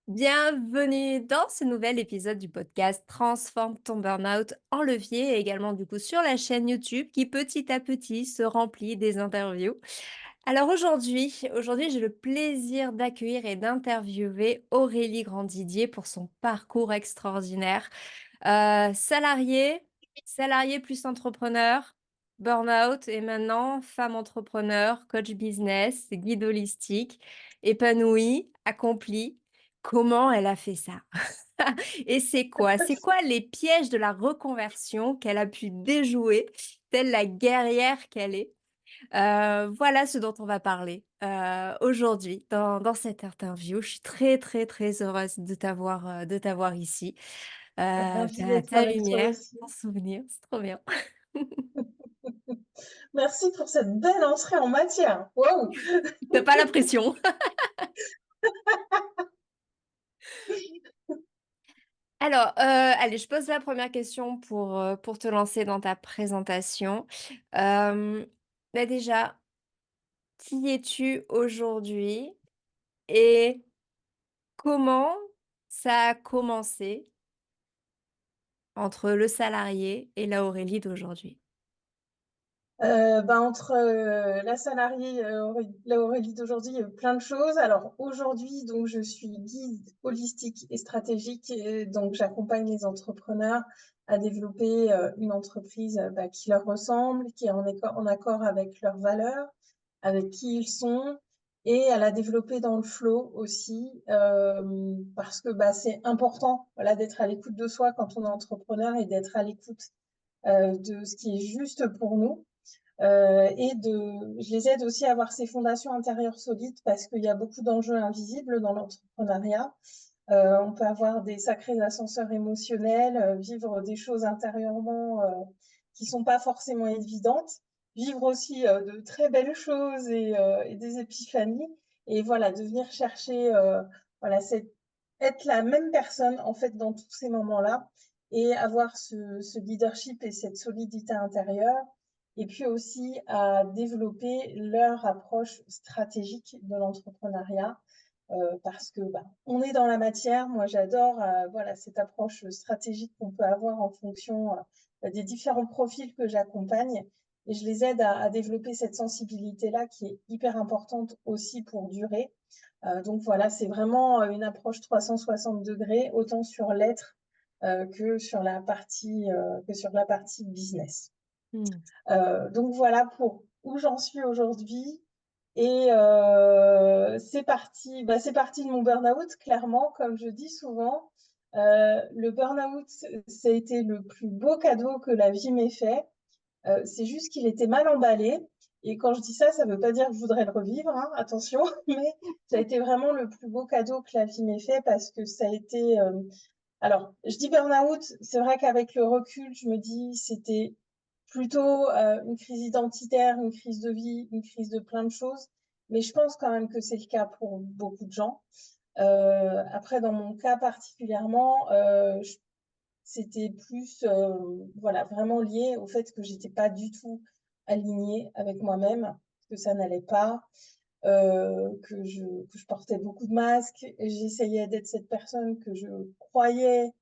Bienvenue dans ce nouvel épisode du podcast Transforme ton burn-out en levier et également du coup sur la chaîne YouTube qui petit à petit se remplit des interviews. Alors aujourd'hui j'ai le plaisir d'accueillir et d'interviewer Aurélie Grandidier pour son parcours extraordinaire. Salariée, salariée plus entrepreneur, burn-out et maintenant femme entrepreneur, coach business, guide holistique, épanouie, accomplie. Comment elle a fait ça? Et c'est quoi? C'est quoi les pièges de la reconversion qu'elle a pu déjouer, telle la guerrière qu'elle est? Voilà ce dont on va parler aujourd'hui dans cette interview. Je suis très, très, très heureuse de t'avoir ici. Ravie d'être Ta avec toi lumière, aussi. ton souvenir, c'est trop bien. Merci pour cette belle entrée en matière. Waouh! T'as pas la pression. Alors, allez, je pose la première question pour te lancer dans ta présentation. Euh, déjà, qui es-tu aujourd'hui et comment ça a commencé entre le salarié et la Aurélie d'aujourd'hui? Entre la salariée, la Aurélie d'aujourd'hui, il y a eu plein de choses. Alors aujourd'hui, donc je suis guide holistique et stratégique, et donc j'accompagne les entrepreneurs à développer une entreprise qui leur ressemble, qui est en accord avec leurs valeurs, avec qui ils sont, et à la développer dans le flow aussi, parce que c'est important, voilà, d'être à l'écoute de soi quand on est entrepreneur et d'être à l'écoute de ce qui est juste pour nous. Je les aide aussi à avoir ces fondations intérieures solides parce qu'il y a beaucoup d'enjeux invisibles dans l'entrepreneuriat. On peut avoir des sacrés ascenseurs émotionnels, vivre des choses intérieurement qui sont pas forcément évidentes, vivre aussi de très belles choses et des épiphanies. Et voilà, de venir chercher, voilà, être la même personne en fait dans tous ces moments-là et avoir ce leadership et cette solidité intérieure. Et puis aussi à développer leur approche stratégique de l'entrepreneuriat parce que on est dans la matière. Moi, j'adore voilà, cette approche stratégique qu'on peut avoir en fonction des différents profils que j'accompagne. Et je les aide à développer cette sensibilité-là qui est hyper importante aussi pour durer. Donc voilà, c'est vraiment une approche 360 degrés, autant sur l'être que sur la partie business. Hmm. Donc voilà pour où j'en suis aujourd'hui. Et c'est parti de mon burn-out, clairement, comme je dis souvent. Le burn-out, ça a été le plus beau cadeau que la vie m'ait fait. C'est juste qu'il était mal emballé. Et quand je dis ça, ça ne veut pas dire que je voudrais le revivre, hein, attention, mais ça a été vraiment le plus beau cadeau que la vie m'ait fait parce que ça a été... Alors, je dis burn-out, c'est vrai qu'avec le recul, je me dis c'était plutôt une crise identitaire, une crise de vie, une crise de plein de choses. Mais je pense quand même que c'est le cas pour beaucoup de gens. Après, dans mon cas particulièrement, c'était plus voilà, vraiment lié au fait que j'étais pas du tout alignée avec moi-même, que ça n'allait pas, que je portais beaucoup de masques. J'essayais d'être cette personne que je croyais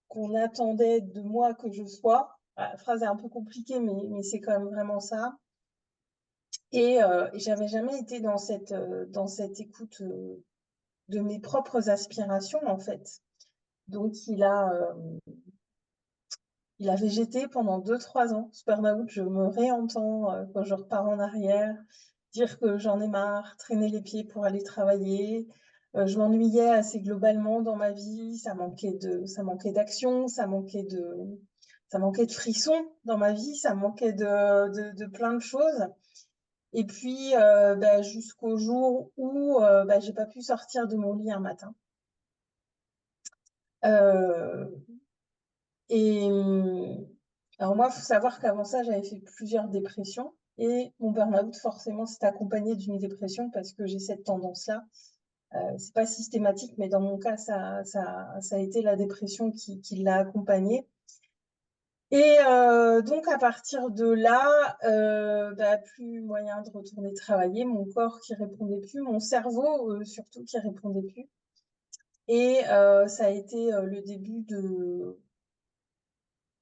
qu'on attendait de moi que je sois. La phrase est un peu compliquée, mais c'est quand même vraiment ça. Et j'avais jamais été dans cette écoute de mes propres aspirations, en fait. Donc, il a végété pendant 2, 3 ans. Ce burn-out, je me réentends quand je repars en arrière, dire que j'en ai marre, traîner les pieds pour aller travailler. Je m'ennuyais assez globalement dans ma vie. Ça manquait d'action, ça manquait de frissons dans ma vie, ça manquait de plein de choses. Et puis, jusqu'au jour où j'ai pas pu sortir de mon lit un matin. Euh, Et alors moi, il faut savoir qu'avant ça, j'avais fait plusieurs dépressions et mon burn-out, forcément, s'est accompagné d'une dépression parce que j'ai cette tendance-là. C'est pas systématique, mais dans mon cas, ça a été la dépression qui l'a accompagné. Et donc, à partir de là, plus moyen de retourner travailler, mon corps qui répondait plus, mon cerveau surtout qui répondait plus. et ça a été, le début de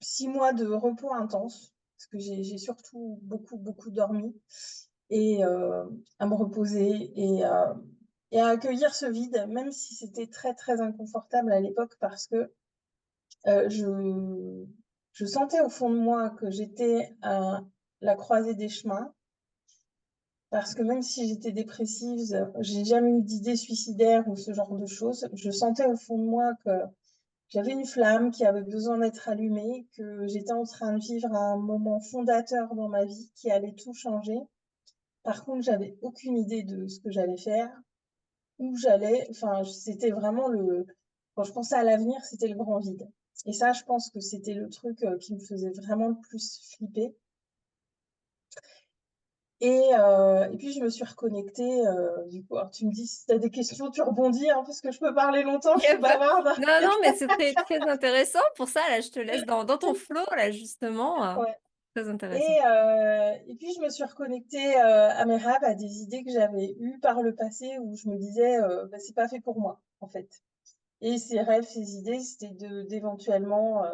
6 mois de repos intense, parce que j'ai surtout beaucoup, beaucoup dormi et à me reposer et à accueillir ce vide, même si c'était très, très inconfortable à l'époque parce que, je sentais au fond de moi que j'étais à la croisée des chemins. Parce que même si j'étais dépressive, j'ai jamais eu d'idées suicidaires ou ce genre de choses. Je sentais au fond de moi que j'avais une flamme qui avait besoin d'être allumée, que j'étais en train de vivre un moment fondateur dans ma vie qui allait tout changer. Par contre, j'avais aucune idée de ce que j'allais faire, où j'allais. Enfin, c'était vraiment quand je pensais à l'avenir, c'était le grand vide. Et ça, je pense que c'était le truc qui me faisait vraiment le plus flipper. Et puis je me suis reconnectée, du coup alors tu me dis si tu as des questions, tu rebondis, hein, parce que je peux parler longtemps, Il je y suis a pas bavarde. non, non, mais c'est très, très intéressant. Pour ça, là, je te laisse dans ton flow, là, justement, Ouais. très intéressant. Et puis je me suis reconnectée, à mes rêves, à des idées que j'avais eues par le passé où je me disais, «Bah, c'est pas fait pour moi», en fait. Et ces rêves, ces idées, c'était d'éventuellement,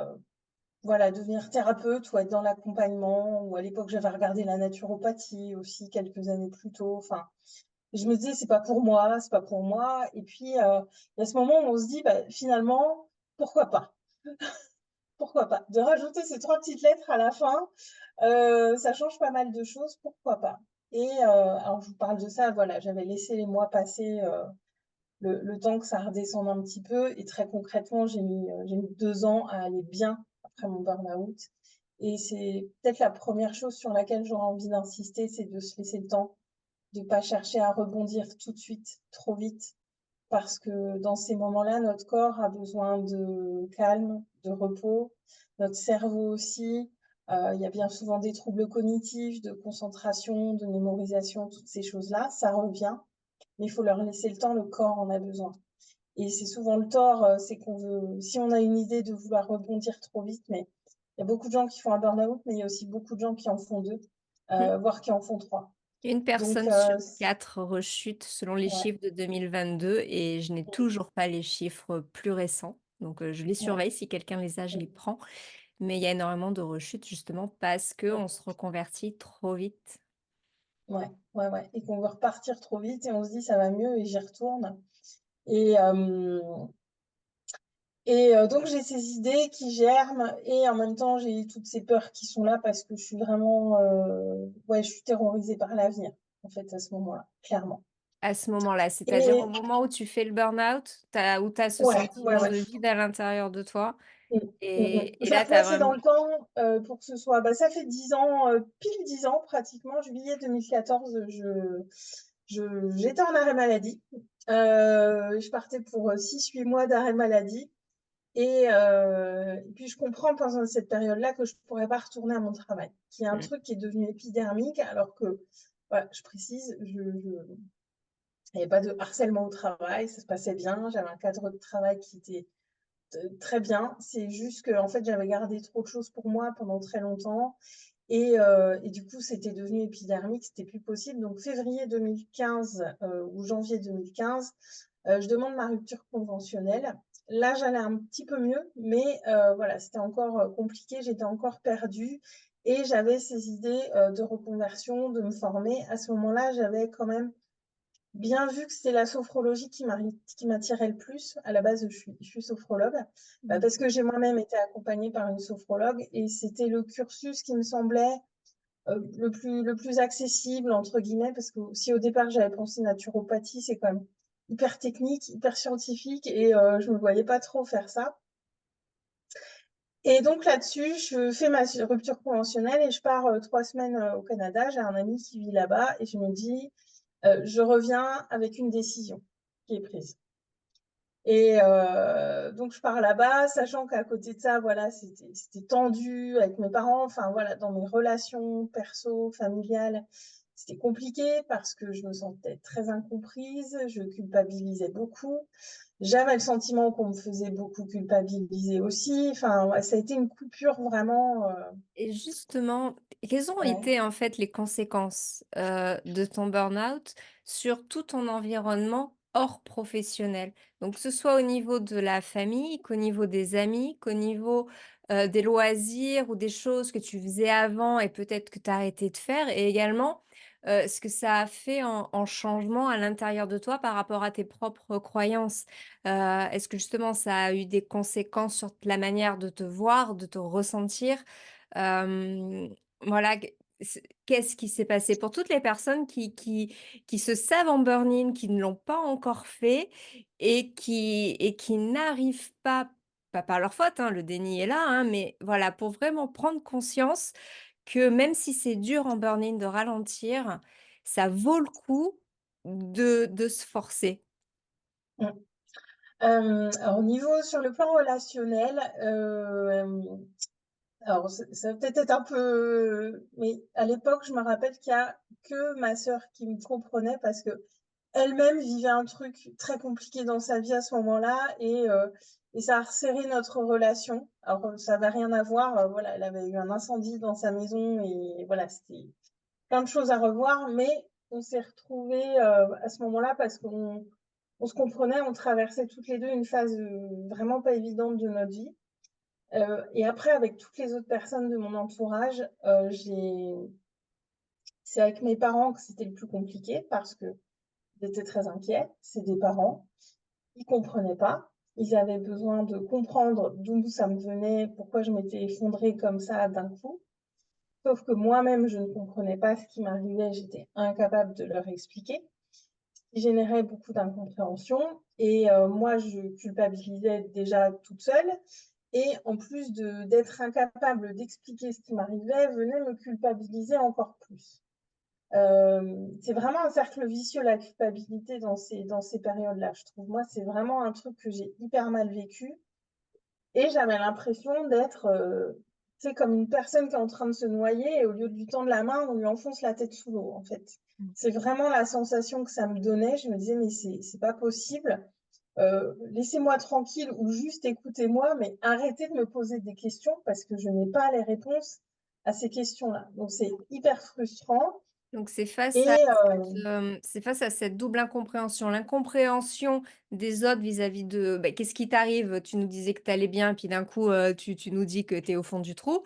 voilà, devenir thérapeute ou être dans l'accompagnement ou à l'époque, j'avais regardé la naturopathie aussi quelques années plus tôt. Enfin, je me disais: «C'est pas pour moi, c'est pas pour moi» et puis, il y a ce moment où on se dit: «Bah, finalement, pourquoi pas? Pourquoi pas?» De rajouter ces 3 petites lettres à la fin, ça change pas mal de choses, pourquoi pas? Et alors je vous parle de ça, voilà, j'avais laissé les mois passer, le temps que ça redescende un petit peu et très concrètement, j'ai mis 2 ans à aller bien après mon burn-out et c'est peut-être la première chose sur laquelle j'aurais envie d'insister, c'est de se laisser le temps, de pas chercher à rebondir tout de suite, trop vite. Parce que dans ces moments-là, notre corps a besoin de calme, de repos, notre cerveau aussi. Il y a bien souvent des troubles cognitifs, de concentration, de mémorisation, toutes ces choses-là, ça revient, mais il faut leur laisser le temps, le corps en a besoin. Et c'est souvent le tort, c'est qu'on veut, si on a une idée de vouloir rebondir trop vite, mais il y a beaucoup de gens qui font un burn-out, mais il y a aussi beaucoup de gens qui en font deux, Mmh. voire qui en font trois. Une Donc, personne sur 4 rechute selon les ouais, chiffres de 2022 et je n'ai toujours pas les chiffres plus récents. Donc, je les ouais, surveille. Si quelqu'un les a, je les prends. Mais il y a énormément de rechutes justement parce ouais. qu'on se reconvertit trop vite. Ouais, ouais, ouais, et qu'on veut repartir trop vite et on se dit: «Ça va mieux» et j'y retourne et donc j'ai ces idées qui germent et en même temps, j'ai toutes ces peurs qui sont là parce que je suis vraiment, ouais, je suis terrorisée par l'avenir, en fait, à ce moment-là, clairement À ce moment-là, c'est-à-dire au et moment où tu fais le burn-out, où tu as ce ouais, ouais, sentiment ouais. de vide à l'intérieur de toi Mmh. Mmh mh. et Je vais là, tu as replacer dans vraiment le temps, pour que ce soit bah, ça fait 10 ans, pile 10 ans pratiquement, juillet 2014, j'étais en arrêt maladie. Je partais pour, 6-8 mois d'arrêt maladie et puis je comprends pendant cette période-là que je pourrais pas retourner à mon travail, qui est un mmh, truc qui est devenu épidermique alors que, voilà, je précise, il y avait pas de harcèlement au travail, ça se passait bien, j'avais un cadre de travail qui était très bien. C'est juste que en fait, j'avais gardé trop de choses pour moi pendant très longtemps et du coup, c'était devenu épidermique, c'était plus possible. Donc février 2015, ou janvier 2015, je demande ma rupture conventionnelle. Là, j'allais un petit peu mieux, mais voilà, c'était encore, compliqué, j'étais encore perdue et j'avais ces idées, de reconversion, de me former. À ce moment-là, j'avais quand même bien vu que c'était la sophrologie qui m'attirait le plus. À la base, je suis sophrologue, mmh. parce que j'ai moi-même été accompagnée par une sophrologue et c'était le cursus qui me semblait, le plus «accessible» entre guillemets, parce que si au départ j'avais pensé naturopathie, c'est quand même hyper technique, hyper scientifique et je me voyais pas trop faire ça et donc là-dessus, je fais ma rupture conventionnelle et je pars, 3 semaines, au Canada. J'ai un ami qui vit là-bas et je me dis: «Je reviens avec une décision qui est prise». Et donc je pars là-bas, sachant qu'à côté de ça, voilà, c'était tendu avec mes parents, enfin voilà, dans mes relations perso, familiales, c'était compliqué parce que je me sentais très incomprise, je culpabilisais beaucoup. J'avais le sentiment qu'on me faisait beaucoup culpabiliser aussi. Enfin, ouais, ça a été une coupure vraiment, Et justement, quelles ont ouais. été en fait les conséquences, de ton burn-out sur tout ton environnement hors professionnel. Donc que ce soit au niveau de la famille, qu'au niveau des amis, qu'au niveau, des loisirs ou des choses que tu faisais avant et peut-être que tu as arrêté de faire et également, ce que ça a fait en changement à l'intérieur de toi par rapport à tes propres croyances. Est-ce que justement ça a eu des conséquences sur la manière de te voir, de te ressentir? Voilà, qu'est-ce qui s'est passé? Pour toutes les personnes qui se savent en burn-in, qui ne l'ont pas encore fait et qui n'arrivent pas par leur faute, hein, le déni est là, hein, mais voilà, pour vraiment prendre conscience que même si c'est dur en burn-in de ralentir, ça vaut le coup de se forcer. Mmh. Alors au niveau sur le plan relationnel, alors ça va peut-être être un peu mais à l'époque, je me rappelle qu'il y a que ma sœur qui me comprenait parce qu'elle-même vivait un truc très compliqué dans sa vie à ce moment-là et ça a resserré notre relation. Alors, ça avait rien à voir, voilà, elle avait eu un incendie dans sa maison et voilà, c'était plein de choses à revoir, mais on s'est retrouvés, à ce moment-là parce qu'on se comprenait, on traversait toutes les 2 une phase, vraiment pas évidente de notre vie. Et après avec toutes les autres personnes de mon entourage, j'ai c'est avec mes parents que c'était le plus compliqué parce qu'ils étaient très inquiets. C'est des parents, ils comprenaient pas. Ils avaient besoin de comprendre d'où ça me venait, pourquoi je m'étais effondrée comme ça d'un coup. Sauf que moi-même, je ne comprenais pas ce qui m'arrivait, j'étais incapable de leur expliquer, ce qui générait beaucoup d'incompréhension et moi, je culpabilisais déjà toute seule et en plus d'être incapable d'expliquer ce qui m'arrivait, venait me culpabiliser encore plus. C'est vraiment un cercle vicieux, la culpabilité dans ces périodes-là, je trouve. Moi, c'est vraiment un truc que j'ai hyper mal vécu et j'avais l'impression d'être, tu sais, comme une personne qui est en train de se noyer et au lieu de lui tendre la main, on lui enfonce la tête sous l'eau, en fait. Mmh. C'est vraiment la sensation que ça me donnait. Je me disais: «Mais c'est pas possible, laissez-moi tranquille ou juste écoutez-moi, mais arrêtez de me poser des questions parce que je n'ai pas les réponses à ces questions-là». Donc c'est hyper frustrant Donc c'est face à et c'est face à cette double incompréhension. L'incompréhension des autres vis-à-vis de, bah, qu'est-ce qui t'arrive? Tu nous disais que tu allais bien, puis d'un coup, tu nous dis que tu es au fond du trou.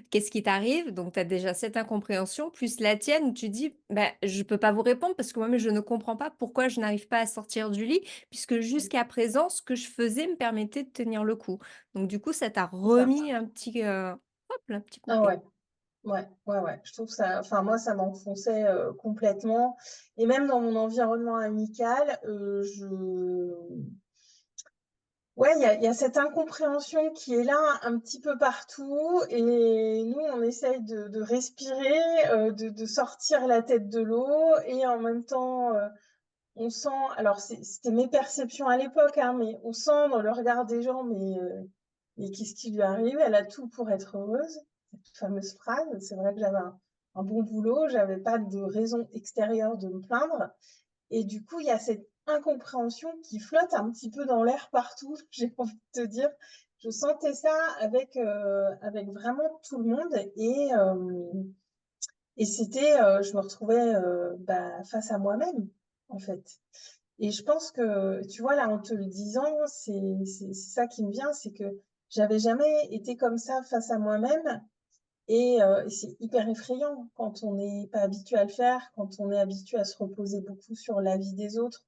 Qu'est-ce qui t'arrive? Donc tu as déjà cette incompréhension, plus la tienne où tu dis: «Bah, je peux pas vous répondre parce que moi-même je ne comprends pas pourquoi je n'arrive pas à sortir du lit, puisque jusqu'à présent ce que je faisais me permettait de tenir le coup». Donc du coup, ça t'a c'est ça. remis un petit, hop, un petit coup de Ah pied. ouais, ouais, ouais, ouais. Je trouve ça enfin moi ça m'enfonçait, complètement et même dans mon environnement amical, je ouais, il y a cette incompréhension qui est là un petit peu partout et nous, on essaye de respirer, de sortir la tête de l'eau et en même temps, on sent alors c'était mes perceptions à l'époque, hein, mais on sent dans le regard des gens: mais qu'est-ce qui lui arrive? Elle a tout pour être heureuse». Cette fameuse phrase. C'est vrai que j'avais un bon boulot, j'avais pas de raison extérieure de me plaindre et du coup, il y a cette incompréhension qui flotte un petit peu dans l'air partout, j'ai envie de te dire. Je sentais ça avec vraiment tout le monde et c'était, je me retrouvais, bah, face à moi-même, en fait. Et je pense que, tu vois, là, en te le disant, c'est ça qui me vient, c'est que j'avais jamais été comme ça face à moi-même et c'est hyper effrayant quand on n'est pas habitué à le faire, quand on est habitué à se reposer beaucoup sur l'avis des autres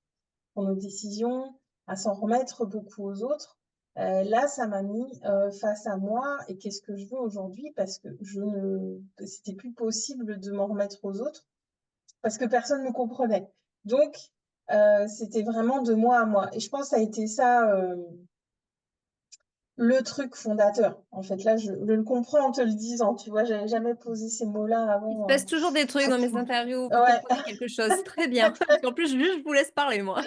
pour nos décisions, à s'en remettre beaucoup aux autres. Là, ça m'a mis, face à moi et qu'est-ce que je veux aujourd'hui? Parce que je ne c'était plus possible de m'en remettre aux autres parce que personne ne me comprenait. Donc c'était vraiment de moi à moi et je pense que ça a été ça, le truc fondateur. En fait, là, je le comprends en te le disant, tu vois? J'avais jamais posé ces mots-là Il se avant, passe toujours des trucs dans mes surtout interviews, vous ouais. comprenez quelque chose, très bien. Parce qu'en plus, juste, je vous laisse parler, moi.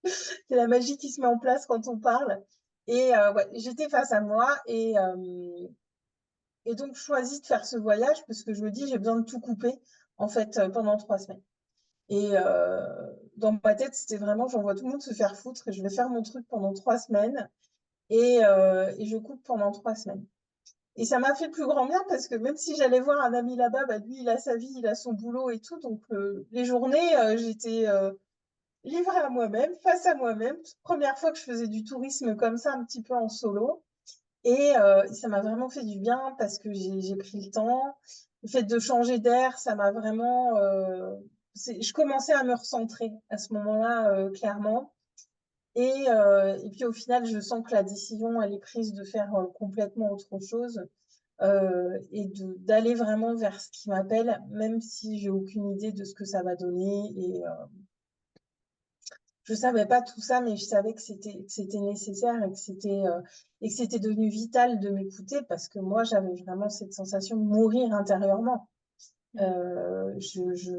C'est la magie qui se met en place quand on parle et ouais, j'étais face à moi et donc choisi de faire ce voyage parce que je me dis: «J'ai besoin de tout couper, en fait, pendant 3 semaines» et dans ma tête, c'était vraiment: «J'envoie tout le monde se faire foutre et je vais faire mon truc pendant 3 semaines et je coupe pendant 3 semaines» et ça m'a fait le plus grand bien parce que même si j'allais voir un ami là-bas, bah, lui, il a sa vie, il a son boulot et tout donc les journées, j'étais, livrée à moi-même, face à moi-même. Première fois que je faisais du tourisme comme ça, un petit peu en solo et ça m'a vraiment fait du bien parce que j'ai pris le temps. Le fait de changer d'air, ça m'a vraiment, je commençais à me recentrer à ce moment-là, clairement et puis au final, je sens que la décision, elle est prise de faire, complètement autre chose, et d'aller vraiment vers ce qui m'appelle, même si j'ai aucune idée de ce que ça va donner je savais pas tout ça, mais je savais que c'était nécessaire et que c'était devenu vital de m'écouter parce que moi, j'avais vraiment cette sensation de mourir intérieurement. Mmh. Je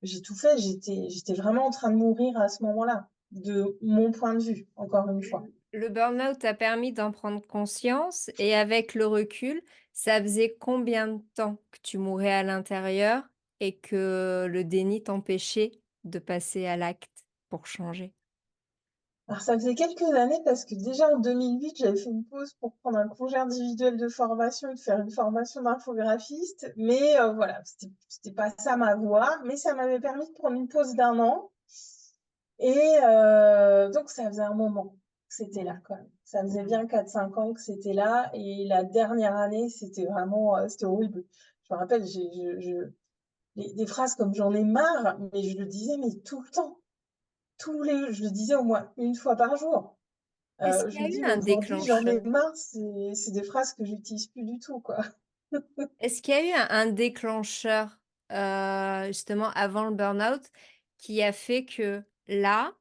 j'ai tout fait, j'étais vraiment en train de mourir à ce moment-là, de mon point de vue, encore une fois. Le burn-out t'a permis d'en prendre conscience et avec le recul, ça faisait combien de temps que tu mourais à l'intérieur et que le déni t'empêchait de passer à l'acte pour changer? Alors ça faisait quelques années parce que déjà en 2008, j'avais fait une pause pour prendre un congé individuel de formation et de faire une formation d'infographiste, mais voilà, c'était pas ça ma voie, mais ça m'avait permis de prendre une pause d'1 an et donc ça faisait un moment que c'était là quand même. Ça faisait bien 4 5 ans que c'était là et la dernière année, c'était vraiment, c'était horrible. Je me rappelle, j'ai je des phrases comme: «J'en ai marre», mais je le disais, mais tout le temps, je le disais au moins une fois par jour. Est-ce Je qu'il y me a eu dis: «Mais un aujourd'hui, j'en déclencheur? ai marre», c'est des phrases que j'utilise plus du tout, quoi. Est-ce qu'il y a eu un déclencheur, justement avant le burn-out qui a fait que là,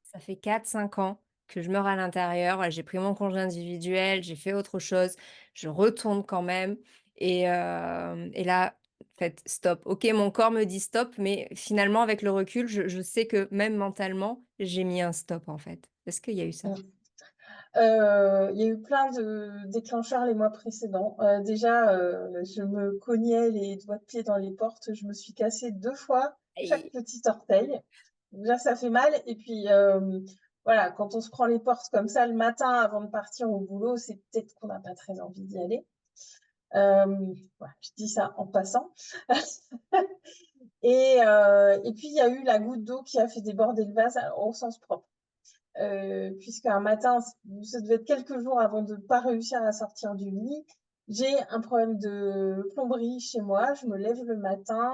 ça fait 4 5 ans que je meurs à l'intérieur, voilà, j'ai pris mon congé individuel, j'ai fait autre chose, je retourne quand même et là, en fait, stop. OK, mon corps me dit stop, mais finalement avec le recul, je sais que même mentalement, j'ai mis un stop, en fait. Est-ce qu'il y a eu ça? Mmh. Il y a eu plein de déclencheurs les mois précédents. Déjà, je me cognais les doigts de pied dans les portes. Je me suis cassé 2 fois chaque Aïe! petit orteil. Déjà, ça fait mal et puis, voilà, quand on se prend les portes comme ça le matin avant de partir au boulot, c'est peut-être qu'on n'a pas très envie d'y aller. Voilà, je dis ça en passant. Et puis il y a eu la goutte d'eau qui a fait déborder le vase, alors au sens propre. Puisqu'un matin, ça devait être quelques jours avant de pas réussir à sortir du lit. J'ai un problème de plomberie chez moi, je me lève le matin,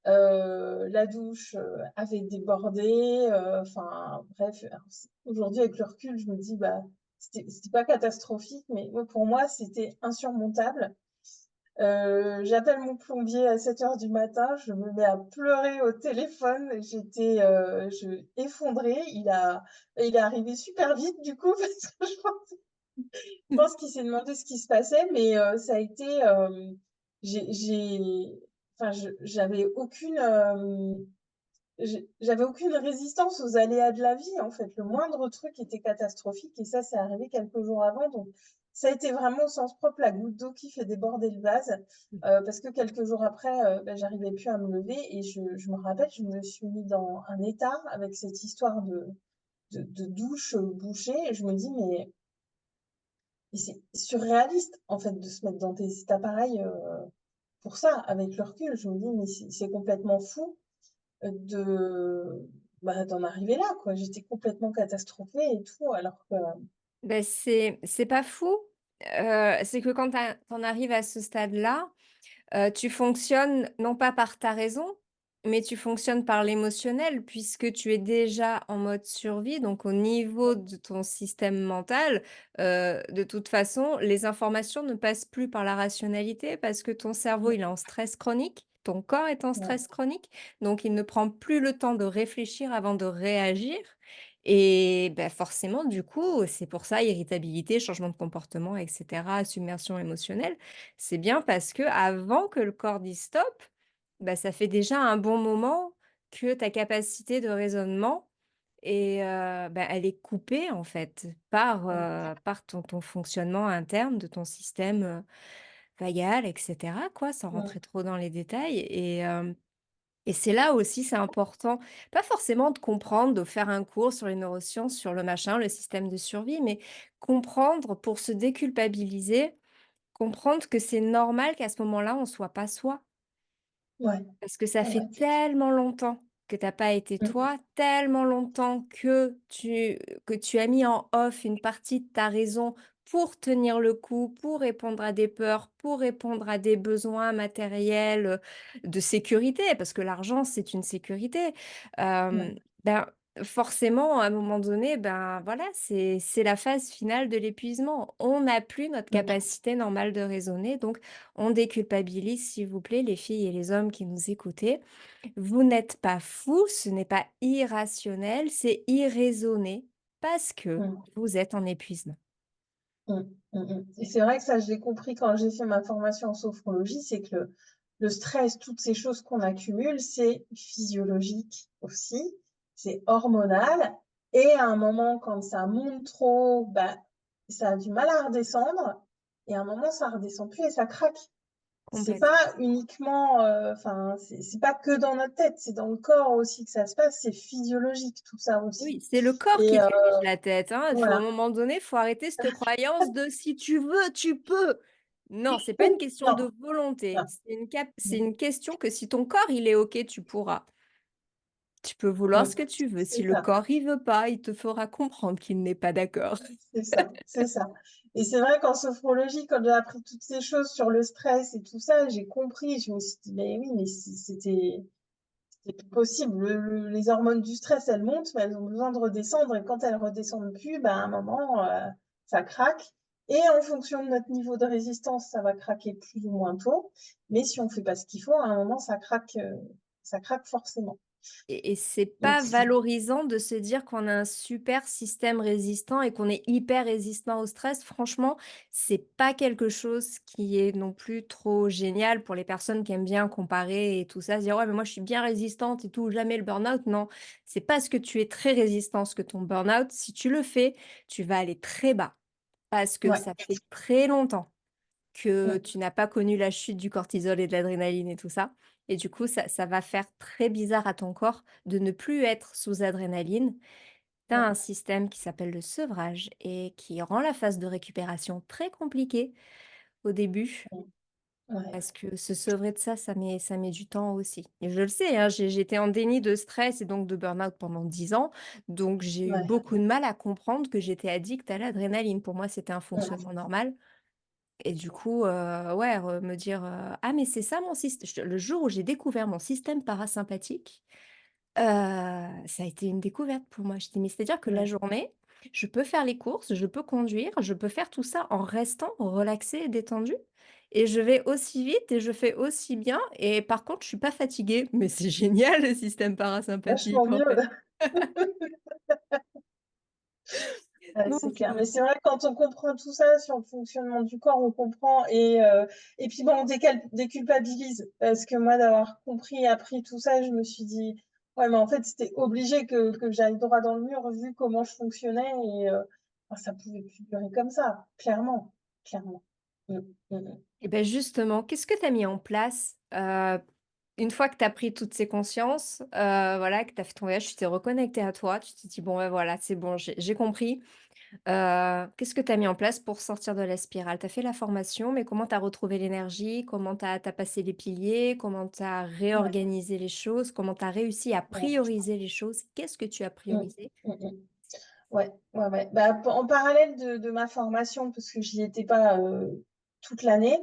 la douche, avait débordé, enfin bref, alors aujourd'hui avec le recul, je me dis: «Bah, c'était pas catastrophique», mais pour moi, c'était insurmontable. J'appelle mon plombier à 7 heures du matin, je me mets à pleurer au téléphone, j'étais, effondrée. Il est arrivé super vite du coup parce que je pense qu'il s'est demandé ce qui se passait, mais ça a été, j'ai enfin j'avais aucune, j'avais aucune résistance aux aléas de la vie, en fait. Le moindre truc était catastrophique et ça, c'est arrivé quelques jours avant, donc ça a été vraiment au sens propre la goutte d'eau qui fait déborder le vase, parce que quelques jours après, bah, j'arrivais plus à me lever et je me rappelle, je me suis mis dans un état avec cette histoire de douche, bouchée et je me dis: «Mais c'est surréaliste, en fait, de se mettre dans des états pareils, pour ça». Avec le recul, je me dis: «Mais c'est complètement fou». De bah, d'en arriver là, quoi. J'étais complètement catastrophée et tout, alors que Ben c'est pas fou, c'est que quand tu en arrives à ce stade-là, tu fonctionnes non pas par ta raison, mais tu fonctionnes par l'émotionnel puisque tu es déjà en mode survie, donc au niveau de ton système mental, de toute façon, les informations ne passent plus par la rationalité parce que ton cerveau, il est en stress chronique, ton corps est en ouais, stress chronique, donc il ne prend plus le temps de réfléchir avant de réagir et bah, forcément, du coup, c'est pour ça irritabilité, changement de comportement et cetera, submersion émotionnelle. C'est bien parce que avant que le corps dise stop, bah, ça fait déjà un bon moment que ta capacité de raisonnement bah, elle est coupée en fait ouais, par ton fonctionnement interne de ton système, vagal et cetera quoi, sans ouais, rentrer trop dans les détails et c'est là aussi, c'est important, pas forcément de comprendre, de faire un cours sur les neurosciences, sur le machin, le système de survie, mais comprendre pour se déculpabiliser, comprendre que c'est normal qu'à ce moment-là, on soit pas soi. ouais, Parce que ça ouais, fait tellement longtemps. que tu as pas été Mmh. toi tellement longtemps que tu as mis en off une partie de ta raison pour tenir le coup, pour répondre à des peurs, pour répondre à des besoins matériels, de sécurité, parce que l'argent, c'est une sécurité. Hem, Ouais. ben, forcément, à un moment donné, ben, voilà, c'est la phase finale de l'épuisement. On n'a plus notre Mmh. capacité normale de raisonner, donc on déculpabilise, s'il vous plaît, les filles et les hommes qui nous écoutez. Vous n'êtes pas fous, ce n'est pas irrationnel, c'est irraisonné parce que Mmh. vous êtes en épuisement. Mmh. Mmh mh. Et c'est vrai que ça, je l'ai compris quand j'ai fait ma formation en sophrologie, c'est que le stress, toutes ces choses qu'on accumule, c'est physiologique aussi, c'est hormonal et à un moment, quand ça monte trop, bah, ça a du mal à redescendre et à un moment, ça redescend plus et ça craque. C'est pas Complètement. uniquement, enfin, c'est pas que dans notre tête, c'est dans le corps aussi que ça se passe, c'est physiologique tout ça aussi Oui, c'est le corps et qui dirige la tête, hein. Il faut à voilà. un moment donné, il faut arrêter cette croyance de: «Si tu veux, tu peux». Non, c'est pas une question Non, de volonté, non. c'est Mmh. une question que si ton corps, il est OK, tu pourras. Tu peux vouloir Mmh. ce que tu veux. Si C'est le ça. corps, il veut pas, il te fera comprendre qu'il n'est pas d'accord. C'est ça, c'est ça. Et c'est vrai qu'en sophrologie, quand j'ai appris toutes ces choses sur le stress et tout ça, j'ai compris. Je me suis dit: «Mais oui, mais c'était plus possible. Les hormones du stress, elles montent, mais elles ont besoin de redescendre et quand elles redescendent plus, ben, à un moment, ça craque et en fonction de notre niveau de résistance, ça va craquer plus ou moins tôt. Mais si on fait pas ce qu'il faut, à un moment, ça craque forcément. Et c'est Donc pas valorisant de se dire qu'on a un super système résistant et qu'on est hyper résistant au stress. Franchement, c'est pas quelque chose qui est non plus trop génial pour les personnes qui aiment bien comparer et tout ça, se dire: «Ouais, mais moi je suis bien résistante et tout, jamais le burn-out». Non, c'est parce que tu es très résistance que ton burn-out, si tu le fais, tu vas aller très bas parce que ouais. ça fait très longtemps que Mmh. tu n'as pas connu la chute du cortisol et de l'adrénaline et tout ça et du coup, ça va faire très bizarre à ton corps de ne plus être sous adrénaline. Tu as un Ouais. système qui s'appelle le sevrage et qui rend la phase de récupération très compliquée au début Mmh. Ouais. parce que se sevrer de ça, ça met du temps aussi et je le sais, hein, j'étais en déni de stress et donc de burn-out pendant 10 ans, donc j'ai eu Ouais. beaucoup de mal à comprendre que j'étais addict à l'adrénaline. Pour moi, c'était un Mmh. fonctionnement normal. Et du coup, ouais, me dire, «Ah mais c'est ça mon système. Le jour où j'ai découvert mon système parasympathique, ça a été une découverte pour moi. Je dis: «Mais c'est-à-dire que la Ouais. journée, je peux faire les courses, je peux conduire, je peux faire tout ça en restant relaxée et détendue et je vais aussi vite et je fais aussi bien et par contre je suis pas fatiguée». Mais c'est génial le système Vachement parasympathique en mieux. fait. Ouais, c'est Donc clair. Mais c'est vrai que quand on comprend tout ça sur le fonctionnement du corps, on comprend et puis bon, on déculpabilise parce que moi d'avoir compris et appris tout ça, je me suis dit: «Ouais, mais en fait, c'était obligé que j'aille droit dans le mur vu comment je fonctionnais et enfin, ça pouvait plus durer comme ça», clairement, clairement. Mmh. Mmh mh. et beh, justement, qu'est-ce que tu as mis en place, une fois que tu as pris toutes ces consciences, voilà, que tu as fait ton voyage, tu t'es reconnecté à toi, tu t'es dit: «Bon, ouais, voilà, c'est bon, j'ai compris». Qu'est-ce que tu as mis en place pour sortir de la spirale? Tu as fait la formation, mais comment tu as retrouvé l'énergie? Comment tu as passé les piliers? Comment tu as Ouais, réorganisé les choses? Comment tu as réussi à ouais. prioriser les choses? Qu'est-ce que tu as Mmh. priorisé? Mmh mh. Ouais, ouais, ouais. Bah, en parallèle de ma formation, parce que j'y étais pas, toute l'année,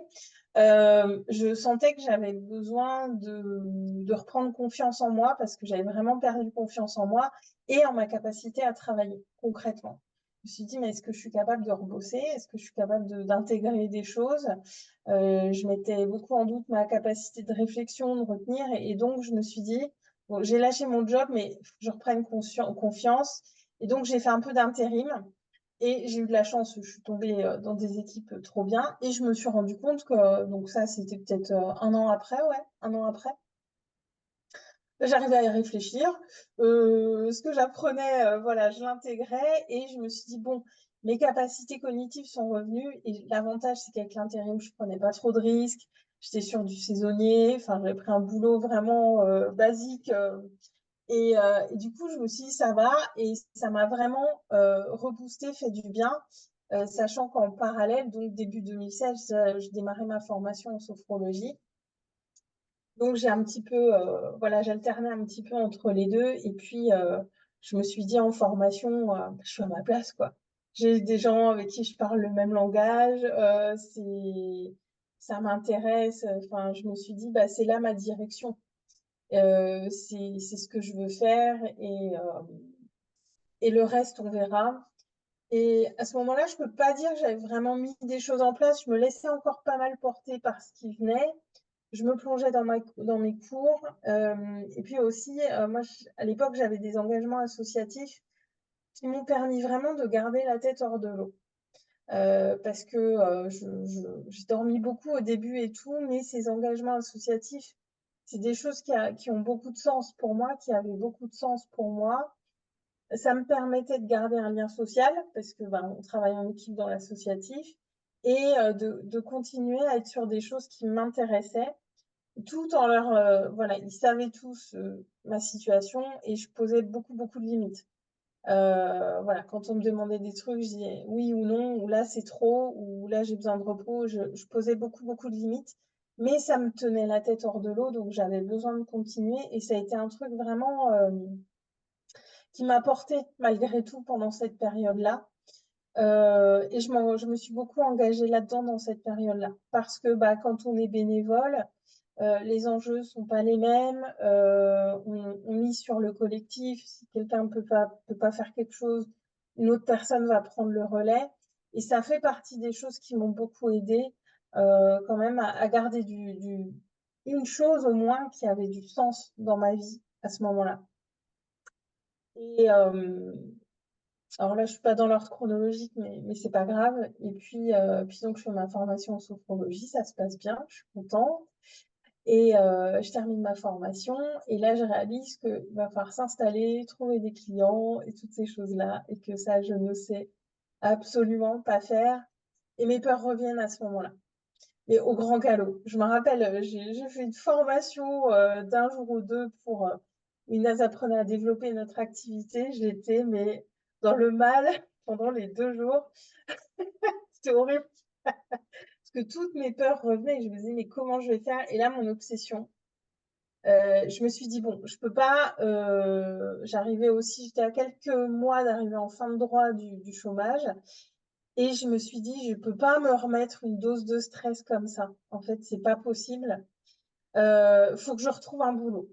je sentais que j'avais besoin de reprendre confiance en moi parce que j'avais vraiment perdu confiance en moi et en ma capacité à travailler concrètement. Je me suis dit: «Mais est-ce que je suis capable de rebosser? Est-ce que je suis capable d'intégrer des choses?» Je mettais beaucoup en doute ma capacité de réflexion, de retenir et donc je me suis dit: «Bon, j'ai lâché mon job, mais il faut que je reprenne confiance» et donc j'ai fait un peu d'intérim et j'ai eu de la chance, je suis tombée, dans des équipes, trop bien et je me suis rendu compte que donc ça, c'était peut-être, 1 an après, ouais, 1 an après. J'arrivais à y réfléchir, ce que j'apprenais, voilà, je l'intégrais et je me suis dit: «Bon, mes capacités cognitives sont revenues» et l'avantage, c'est qu'avec l'intérim, je prenais pas trop de risques. J'étais sur du saisonnier, enfin, j'avais pris un boulot vraiment, basique, et du coup, je me suis dit: «Ça va» et ça m'a vraiment, reboosté, fait du bien, sachant qu'en parallèle, donc début 2016, je démarrais ma formation en sophrologie Donc j'ai un petit peu, voilà, j'alternais un petit peu entre les 2 et puis, je me suis dit en formation, je suis à ma place, quoi. J'ai des gens avec qui je parle le même langage, ça m'intéresse, enfin, je me suis dit: «Bah, c'est là ma direction». C'est ce que je veux faire et le reste, on verra. Et à ce moment-là, je peux pas dire que j'avais vraiment mis des choses en place. Je me laissais encore pas mal porter par ce qui venait. Je me plongeais dans mes cours. Et puis aussi, moi, à l'époque, j'avais des engagements associatifs qui m'ont permis vraiment de garder la tête hors de l'eau. Parce que j'ai dormi beaucoup au début et tout, mais ces engagements associatifs, c'est des choses qui ont beaucoup de sens pour moi, qui avaient beaucoup de sens pour moi. Ça me permettait de garder un lien social parce que ben, on travaille en équipe dans l'associatif et de continuer à être sur des choses qui m'intéressaient tout en leur voilà, ils savaient tous ma situation et je posais beaucoup de limites. Voilà, quand on me demandait des trucs, je disais oui ou non, ou là c'est trop, ou là j'ai besoin de repos. Je posais beaucoup de limites, mais ça me tenait la tête hors de l'eau, donc j'avais besoin de continuer et ça a été un truc vraiment qui m'a porté malgré tout pendant cette période-là. Et je me suis beaucoup engagée là-dedans dans cette période-là. Parce que bah, quand on est bénévole, les enjeux sont pas les mêmes. On mise sur le collectif. Si quelqu'un peut pas faire quelque chose, une autre personne va prendre le relais. Et ça fait partie des choses qui m'ont beaucoup aidée quand même à garder une chose au moins qui avait du sens dans ma vie à ce moment-là. Et, alors là, je suis pas dans l'ordre chronologique, mais c'est pas grave. Et puis donc, je fais ma formation en sophrologie, ça se passe bien, je suis contente. Et je termine ma formation. Et là, je réalise qu'il va falloir s'installer, trouver des clients et toutes ces choses-là. Et que ça, je ne sais absolument pas faire. Et mes peurs reviennent à ce moment-là. Mais au grand galop. Je me rappelle, j'ai fait une formation d'un jour ou deux pour une nase apprenait à développer notre activité. J'étais mais dans le mal pendant les 2 jours. C'était horrible parce que toutes mes peurs revenaient et je me disais mais comment je vais faire? Et là, mon obsession, je me suis dit bon, je peux pas. J'arrivais aussi, j'étais à quelques mois d'arriver en fin de droit du chômage. Et je me suis dit, je peux pas me remettre une dose de stress comme ça. En fait, c'est pas possible. Faut que je retrouve un boulot.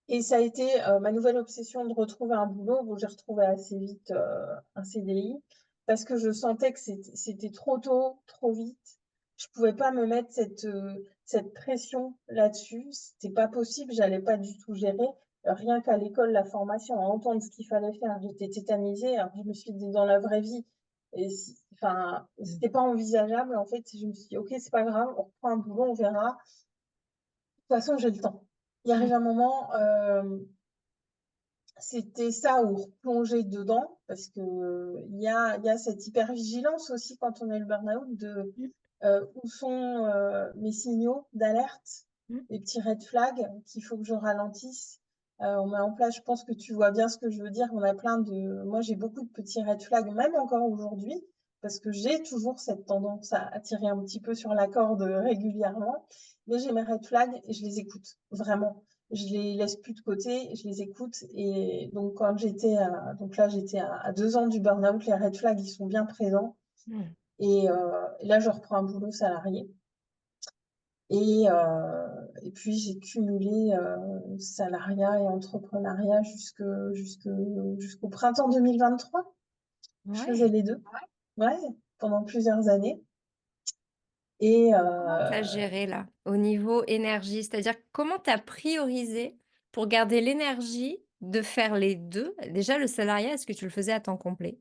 Et ça a été ma nouvelle obsession de retrouver un boulot. Bon, j'ai retrouvé assez vite un CDI parce que je sentais que c'était trop tôt, trop vite. Je pouvais pas me mettre cette pression là-dessus. C'était pas possible. J'allais pas du tout gérer. Rien qu'à l'école, la formation, à entendre ce qu'il fallait faire, j'étais tétanisée. Alors je me suis dit dans la vraie vie, enfin, c'était pas envisageable. En fait, je me suis dit, ok, c'est pas grave, on reprend un boulot, on verra. De toute façon, j'ai le temps. Il arrive un moment, c'était ça ou replonger dedans parce que il y a cette hypervigilance aussi quand on a le burn-out de Mmh, où sont mes signaux d'alerte, mmh. les petits red flags qu'il faut que je ralentisse. On met en place, je pense que tu vois bien ce que je veux dire. On a moi j'ai beaucoup de petits red flags, même encore aujourd'hui, parce que j'ai toujours cette tendance à tirer un petit peu sur la corde régulièrement. Mais j'ai mes red flags et je les écoute vraiment. Je les laisse plus de côté, je les écoute. Et donc quand donc là j'étais à 2 ans du burn-out, les red flags ils sont bien présents. Mmh. Et là, je reprends un boulot salarié. Et puis, j'ai cumulé salariat et entrepreneuriat jusqu'au printemps 2023. Je faisais Ouais. les deux, ouais, pendant plusieurs années. Et Comment tu as géré là, au niveau énergie? C'est-à-dire comment tu as priorisé pour garder l'énergie de faire les 2? Déjà le salariat, est-ce que tu le faisais à temps complet?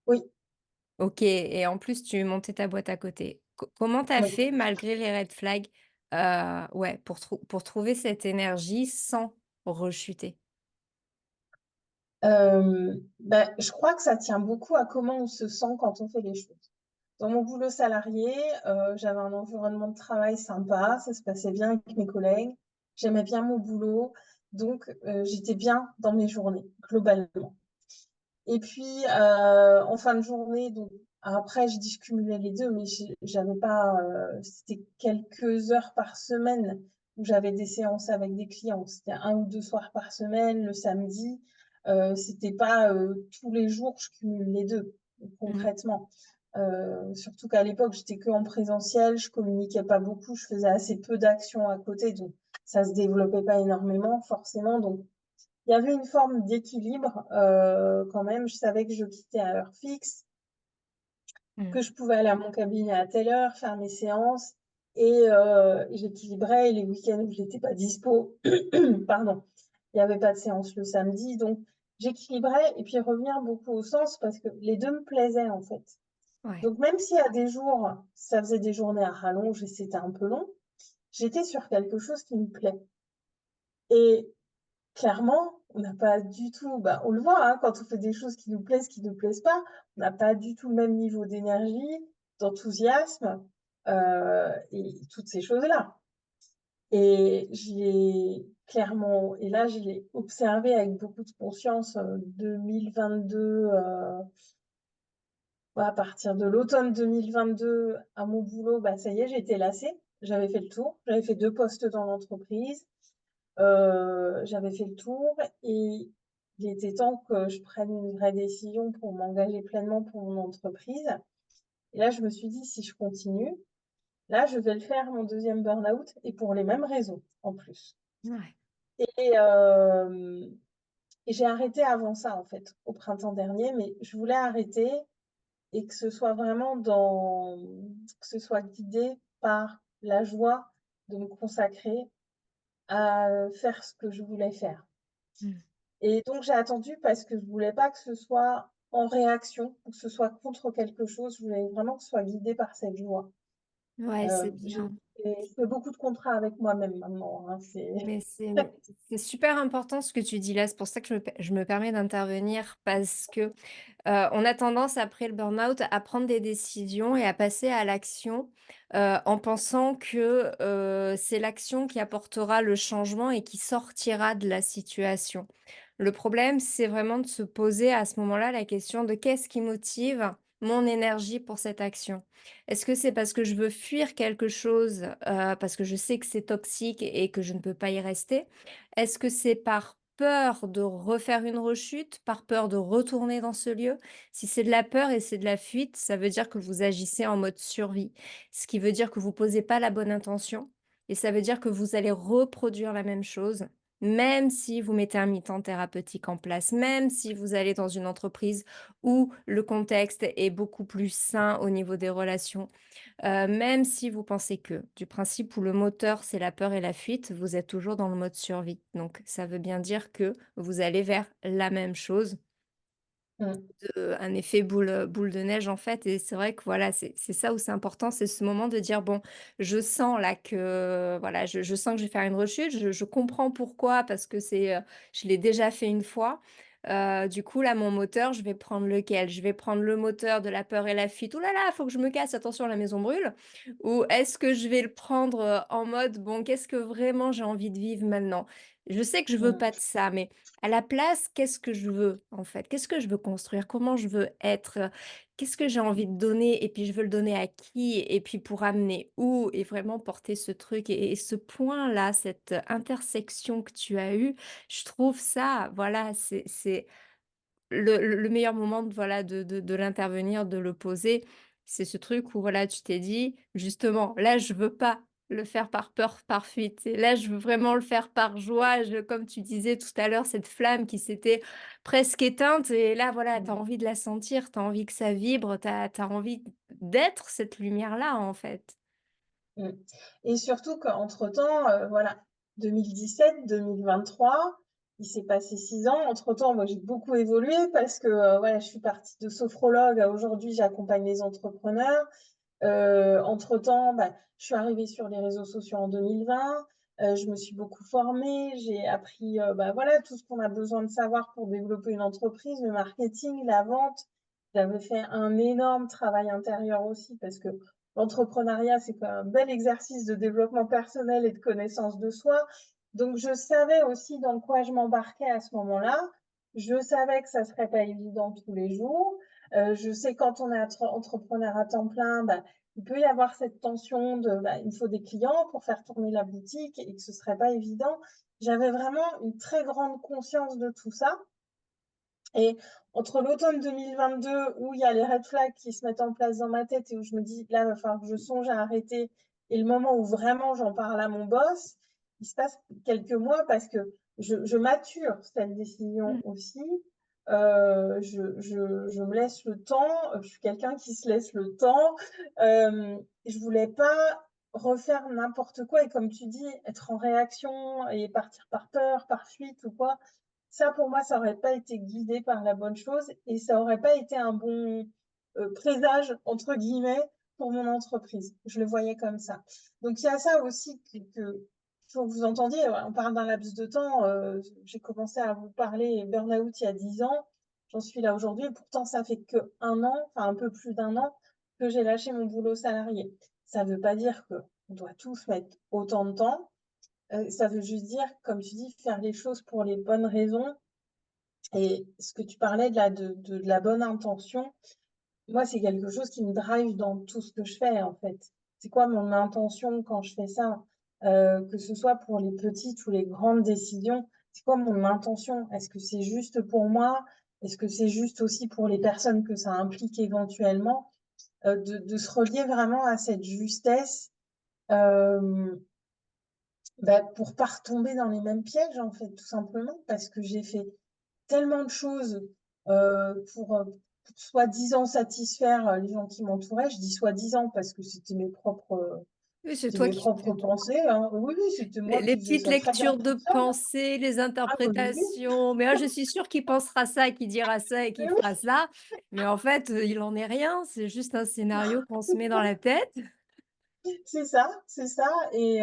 oui, OK et en plus tu montais ta boîte à côté. Comment tu as oui. fait malgré les red flags, ouais, pour trouver cette énergie sans rechuter? Bah, je crois que ça tient beaucoup à comment on se sent quand on fait les choses. Dans mon boulot salarié, j'avais un environnement de travail sympa, ça se passait bien avec mes collègues, j'aimais bien mon boulot, donc j'étais bien dans mes journées, globalement. Et puis, en fin de journée, donc Après, je dis je cumulais les 2, mais j'avais pas, c'était quelques heures par semaine où j'avais des séances avec des clients. C'était 1 ou 2 soirs par semaine, le samedi. C'était pas, tous les jours, je cumule les 2 Mmh. concrètement. Surtout qu'à l'époque, j'étais qu'en présentiel, je communiquais pas beaucoup, je faisais assez peu d'actions à côté, donc ça se développait pas énormément forcément. Donc il y avait une forme d'équilibre, quand même. Je savais que je quittais à heure fixe, Mmh. que je pouvais aller à mon cabinet à telle heure, faire mes séances et j'équilibrais les week-ends où j'étais pas dispo. Pardon, il y avait pas de séance le samedi, donc j'équilibrais et puis revenir beaucoup au sens parce que les 2 me plaisaient, en fait. Ouais. Donc même s'il y a des jours, ça faisait des journées à rallonge et c'était un peu long, j'étais sur quelque chose qui me plaît et clairement, on n'a pas du tout, bah, on le voit, hein, quand on fait des choses qui nous plaisent pas, on n'a pas du tout le même niveau d'énergie, d'enthousiasme, et toutes ces choses-là. Et je l'ai clairement, et là, je l'ai observé avec beaucoup de conscience, 2022, ouais, à partir de l'automne 2022 à mon boulot, bah, ça y est, j'étais lassée. J'avais fait le tour. J'avais fait 2 postes dans l'entreprise. J'avais fait le tour et il était temps que je prenne une vraie décision pour m'engager pleinement pour mon entreprise. Et là, je me suis dit: «Si je continue, là, je vais le faire mon 2e burn-out et pour les mêmes raisons, en plus». Ouais. Et hem et j'ai arrêté avant ça, en fait, au printemps dernier, mais je voulais arrêter et que ce soit vraiment que ce soit guidé par la joie de me consacrer à, faire ce que je voulais faire. Mmh. Et donc j'ai attendu parce que je voulais pas que ce soit en réaction ou que ce soit contre quelque chose. Je voulais vraiment que ce soit guidé par cette joie. Ouais, c'est bien. Je fais beaucoup de contrats avec moi-même maintenant, hein, Mais c'est super important ce que tu dis là. C'est pour ça que je me permets d'intervenir parce que, on a tendance après le burn-out à prendre des décisions et à passer à l'action, en pensant que, c'est l'action qui apportera le changement et qui sortira de la situation. Le problème, c'est vraiment de se poser à ce moment-là la question de: «Qu'est-ce qui motive mon énergie pour cette action?» Est-ce que c'est parce que je veux fuir quelque chose, parce que je sais que c'est toxique et que je ne peux pas y rester? Est-ce que c'est par peur de refaire une rechute, par peur de retourner dans ce lieu? Si c'est de la peur et c'est de la fuite, ça veut dire que vous agissez en mode survie. Ce qui veut dire que vous posez pas la bonne intention et ça veut dire que vous allez reproduire la même chose, même si vous mettez un mi-temps thérapeutique en place, même si vous allez dans une entreprise où le contexte est beaucoup plus sain au niveau des relations, même si vous pensez que du principe où le moteur, c'est la peur et la fuite, vous êtes toujours dans le mode survie. Donc ça veut bien dire que vous allez vers la même chose, mmh, un effet boule de neige, en fait. Et c'est vrai que voilà, c'est ça où c'est important, c'est ce moment de dire: «Bon, je sens là que voilà, je sens que je vais faire une rechute, je comprends pourquoi parce que je l'ai déjà fait une fois». Du coup, là, mon moteur, je vais prendre lequel? Je vais prendre le moteur de la peur et la fuite: «Ouh là là, faut que je me casse, attention la maison brûle». Ou est-ce que je vais le prendre, en mode: «Bon, qu'est-ce que vraiment j'ai envie de vivre maintenant? Je sais que je veux pas mmh, de ça, mais à la place, qu'est-ce que je veux, en fait? Qu'est-ce que je veux construire? Comment je veux être? Qu'est-ce que j'ai envie de donner? Et puis je veux le donner à qui? Et puis pour amener où?» Et vraiment porter ce truc et ce point-là, cette intersection que tu as eue, je trouve ça, voilà, c'est le meilleur moment de voilà, de l'intervenir, de le poser, c'est ce truc où voilà, tu t'es dit: «Justement, là, je veux pas le faire par peur, par fuite et là, je veux vraiment le faire par joie». Je Comme tu disais tout à l'heure, cette flamme qui s'était presque éteinte et là, voilà, tu as mmh, envie de la sentir, tu as envie que ça vibre, tu as envie d'être cette lumière-là, en fait. mmh. Et surtout qu'entre-temps, voilà, 2017-2023, il s'est passé 6 ans. Entre-temps, moi, j'ai beaucoup évolué parce que, voilà, je suis partie de sophrologue à aujourd'hui, j'accompagne les entrepreneurs. Entre-temps, bah, je suis arrivée sur les réseaux sociaux en 2020, je me suis beaucoup formée, j'ai appris, bah, voilà, tout ce qu'on a besoin de savoir pour développer une entreprise, le marketing, la vente. J'avais fait un énorme travail intérieur aussi parce que l'entrepreneuriat, c'est quand même un bel exercice de développement personnel et de connaissance de soi. Donc je savais aussi dans quoi je m'embarquais à ce moment-là, Je savais que ça serait pas évident tous les jours. Je sais quand on est entrepreneur à temps plein, bah, il peut y avoir cette tension de, bah, il me faut des clients pour faire tourner la boutique et que ce serait pas évident. J'avais vraiment une très grande conscience de tout ça. Et entre l'automne 2022, où il y a les red flags qui se mettent en place dans ma tête et où je me dis, là, il va falloir que je songe à arrêter, et le moment où vraiment j'en parle à mon boss, il se passe quelques mois parce que je mature cette décision Mmh. aussi. Je me laisse le temps. Je suis quelqu'un qui se laisse le temps. Je voulais pas refaire n'importe quoi et, comme tu dis, être en réaction et partir par peur, par fuite ou quoi. Ça, pour moi, ça aurait pas été guidé par la bonne chose et ça aurait pas été un bon présage, entre guillemets, pour mon entreprise. Je le voyais comme ça. Donc, il y a ça aussi que faut que vous entendiez. On parle d'un laps de temps. J'ai commencé à vous parler burn-out il y a 10 ans. J'en suis là aujourd'hui. Et pourtant, ça fait que un an, enfin un peu plus d'un an, que j'ai lâché mon boulot salarié. Ça veut pas dire que on doit tous mettre autant de temps. Ça veut juste dire, comme tu dis, faire les choses pour les bonnes raisons. Et ce que tu parlais de la bonne intention, moi, c'est quelque chose qui me drive dans tout ce que je fais, en fait. C'est quoi mon intention quand je fais ça? Que ce soit pour les petites ou les grandes décisions, c'est quoi mon intention? Est-ce que c'est juste pour moi? Est-ce que c'est juste aussi pour les personnes que ça implique éventuellement? De se relier vraiment à cette justesse, euh, bah, pour pas retomber dans les mêmes pièges, en fait, tout simplement, parce que j'ai fait tellement de choses pour soi-disant satisfaire les gens qui m'entouraient. Je dis soi-disant parce que Oui, c'est c'était toi mes qui propres pensées, hein. Oui, oui, c'était les moi les qui faisais petites ça très bien lectures de toute seule, hein. pensée, les Ah, oui, oui, interprétations, mais ah, je suis sûre qu'il pensera ça, qu'il dira ça et oui, qu'il oui, fera ça, mais en fait, il en est rien, c'est juste un scénario qu'on se met dans la tête. c'est ça, c'est ça. Et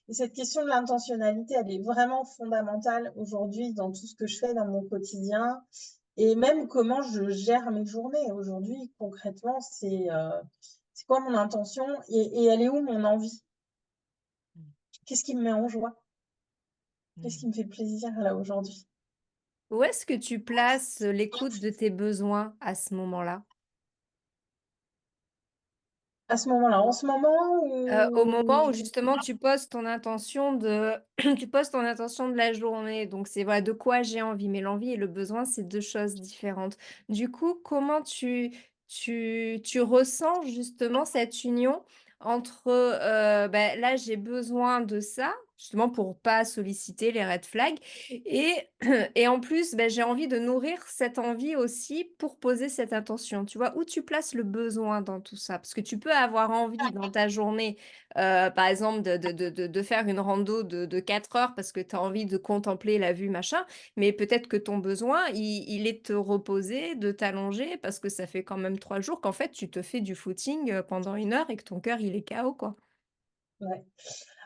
cette question de l'intentionnalité, elle est vraiment fondamentale aujourd'hui dans tout ce que je fais dans mon quotidien. Et même comment je gère mes journées aujourd'hui, concrètement, c'est quoi mon intention et elle est où mon envie? Qu'est-ce qui me met en joie? Qu'est-ce Mmh. qui me fait plaisir là aujourd'hui? Où est-ce que tu places, l'écoute de tes besoins à ce moment-là? À ce moment-là, en ce moment Au où moment je où justement tu poses ton intention de tu poses ton intention de la journée, donc c'est voilà, de quoi j'ai envie, mais l'envie et le besoin, c'est 2 choses différentes. Du coup, comment tu ressens justement cette union entre, bah, là, j'ai besoin de ça, justement pour pas solliciter les red flags et et en plus, bah, j'ai envie de nourrir cette envie aussi pour poser cette intention, tu vois? Où tu places le besoin dans tout ça? Parce que tu peux avoir envie dans ta journée, par exemple de faire une rando de 4 heures parce que tu as envie de contempler la vue machin, mais peut-être que ton besoin il est de te reposer, de t'allonger parce que ça fait quand même 3 jours qu'en fait tu te fais du footing, pendant 1 heure et que ton cœur il est KO, quoi. ouais.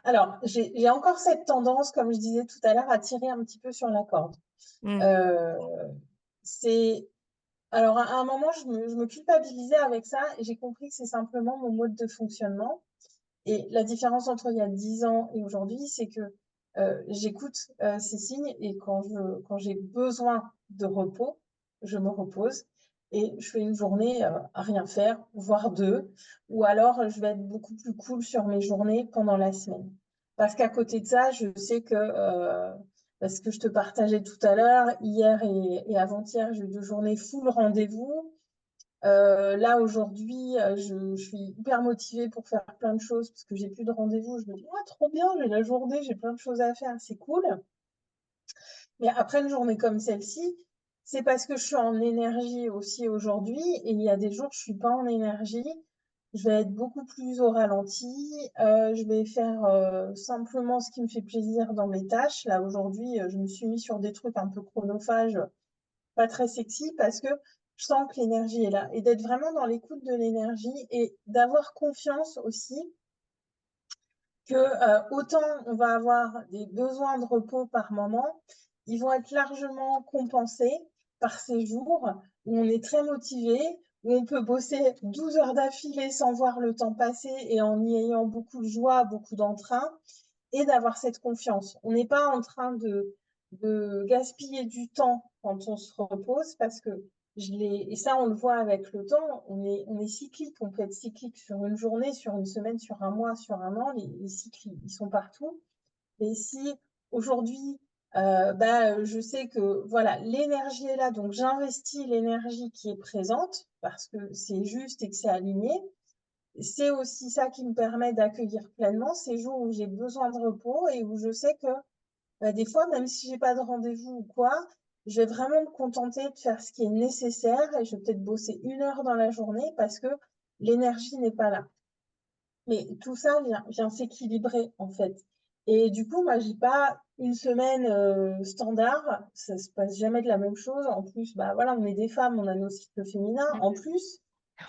Alors, j'ai encore cette tendance, comme je disais tout à l'heure, à tirer un petit peu sur la corde. Mmh. Heu, c'est alors à un moment, je me culpabilisais avec ça et j'ai compris que c'est simplement mon mode de fonctionnement. Et la différence entre il y a 10 ans et aujourd'hui, c'est que, j'écoute, ces signes et quand j'ai besoin de repos, je me repose et je fais une journée, à rien faire, voire 2, ou alors, je vais être beaucoup plus cool sur mes journées pendant la semaine. Parce qu'à côté de ça, je sais que, ce que je te partageais tout à l'heure, hier et avant-hier, j'ai eu 2 journées full rendez-vous. Là aujourd'hui, je suis hyper motivée pour faire plein de choses parce que j'ai plus de rendez-vous. Je me dis: «Ah trop bien, j'ai la journée, j'ai plein de choses à faire, c'est cool». Mais après une journée comme celle-ci, c'est parce que je suis en énergie aussi aujourd'hui et il y a des jours, je suis pas en énergie. Je vais être beaucoup plus au ralenti, je vais faire, simplement ce qui me fait plaisir dans mes tâches. Là aujourd'hui, je me suis mis sur des trucs un peu chronophages, pas très sexy parce que je sens que l'énergie est là et d'être vraiment dans l'écoute de l'énergie et d'avoir confiance aussi que autant on va avoir des besoins de repos par moment, ils vont être largement compensés par ces jours où on est très motivé, où on peut bosser 12 heures d'affilée sans voir le temps passer et en y ayant beaucoup de joie, beaucoup d'entrain et d'avoir cette confiance. On n'est pas en train de gaspiller du temps quand on se repose parce que et ça, on le voit avec le temps, on est cyclique, on peut être cyclique sur une journée, sur une semaine, sur un mois, sur un an, les cycles, ils sont partout. Et si aujourd'hui, je sais que voilà, l'énergie est là, donc j'investis l'énergie qui est présente parce que c'est juste et que c'est aligné. C'est aussi ça qui me permet d'accueillir pleinement ces jours où j'ai besoin de repos et où je sais que des fois, même si j'ai pas de rendez-vous ou quoi, je vais vraiment me contenter de faire ce qui est nécessaire et je vais peut-être bosser 1 heure dans la journée parce que l'énergie n'est pas là. Mais tout ça vient s'équilibrer, en fait. Et du coup, moi, j'ai pas une semaine standard, ça se passe jamais de la même chose. En plus, bah voilà, on est des femmes, on a nos cycles féminins. En Mmh. plus,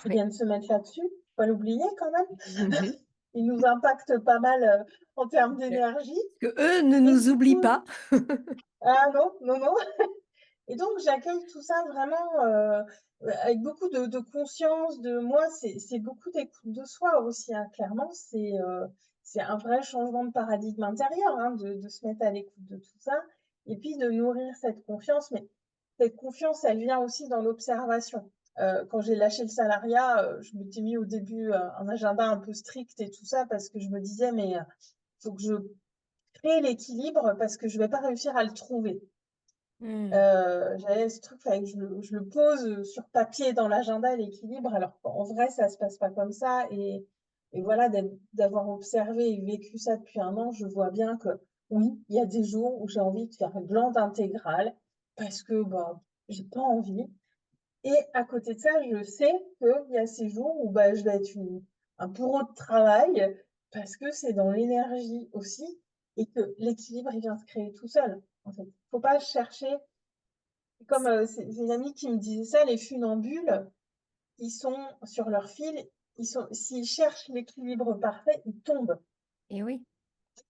tu Oui. viens de se mettre là-dessus, faut pas l'oublier quand même. Ils nous impactent pas mal en termes d'énergie. Que eux ne Et nous du oublient coup, pas. ah non, non, non. Et donc, j'accueille tout ça vraiment avec beaucoup de conscience de moi. C'est beaucoup d'écoute de soi aussi, hein, clairement. C'est un vrai changement de paradigme intérieur, hein, de se mettre à l'écoute de tout ça. Et puis de nourrir cette confiance. Mais cette confiance, elle vient aussi dans l'observation. Quand j'ai lâché le salariat, je m'étais mis au début un agenda un peu strict et tout ça parce que je me disais, mais il faut que je crée l'équilibre parce que je vais pas réussir à le trouver. Mmh. J'avais ce truc, fallait que je le pose sur papier dans l'agenda, l'équilibre, alors qu'en vrai, ça se passe pas comme ça. Et voilà, d'avoir observé et vécu ça depuis 1 an, je vois bien que oui, il y a des jours où j'ai envie de faire glande intégrale parce que bah, j'ai pas envie. Et à côté de ça, je sais qu'il y a ces jours où bah, je vais être un bourreau de travail parce que c'est dans l'énergie aussi et que l'équilibre, il vient se créer tout seul. En fait, faut pas chercher comme, c'est une amie qui me disait ça, les funambules, ils sont sur leur fil, s'ils cherchent l'équilibre parfait, ils tombent. Et oui.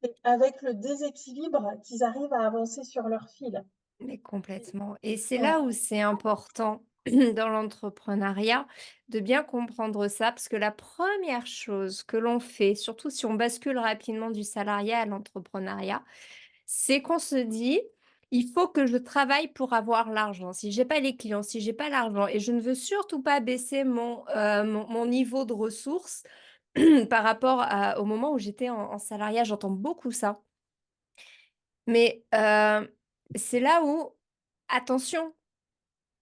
C'est avec le déséquilibre qu'ils arrivent à avancer sur leur fil. Mais Et complètement et c'est ouais, là où c'est important dans l'entrepreneuriat de bien comprendre ça, parce que la première chose que l'on fait, surtout si on bascule rapidement du salariat à l'entrepreneuriat, c'est qu'on se dit: «Il faut que je travaille pour avoir l'argent. Si j'ai pas les clients, si j'ai pas l'argent et je ne veux surtout pas baisser mon niveau de ressources» par rapport au moment où j'étais en salariat, j'entends beaucoup ça. Mais c'est là où attention,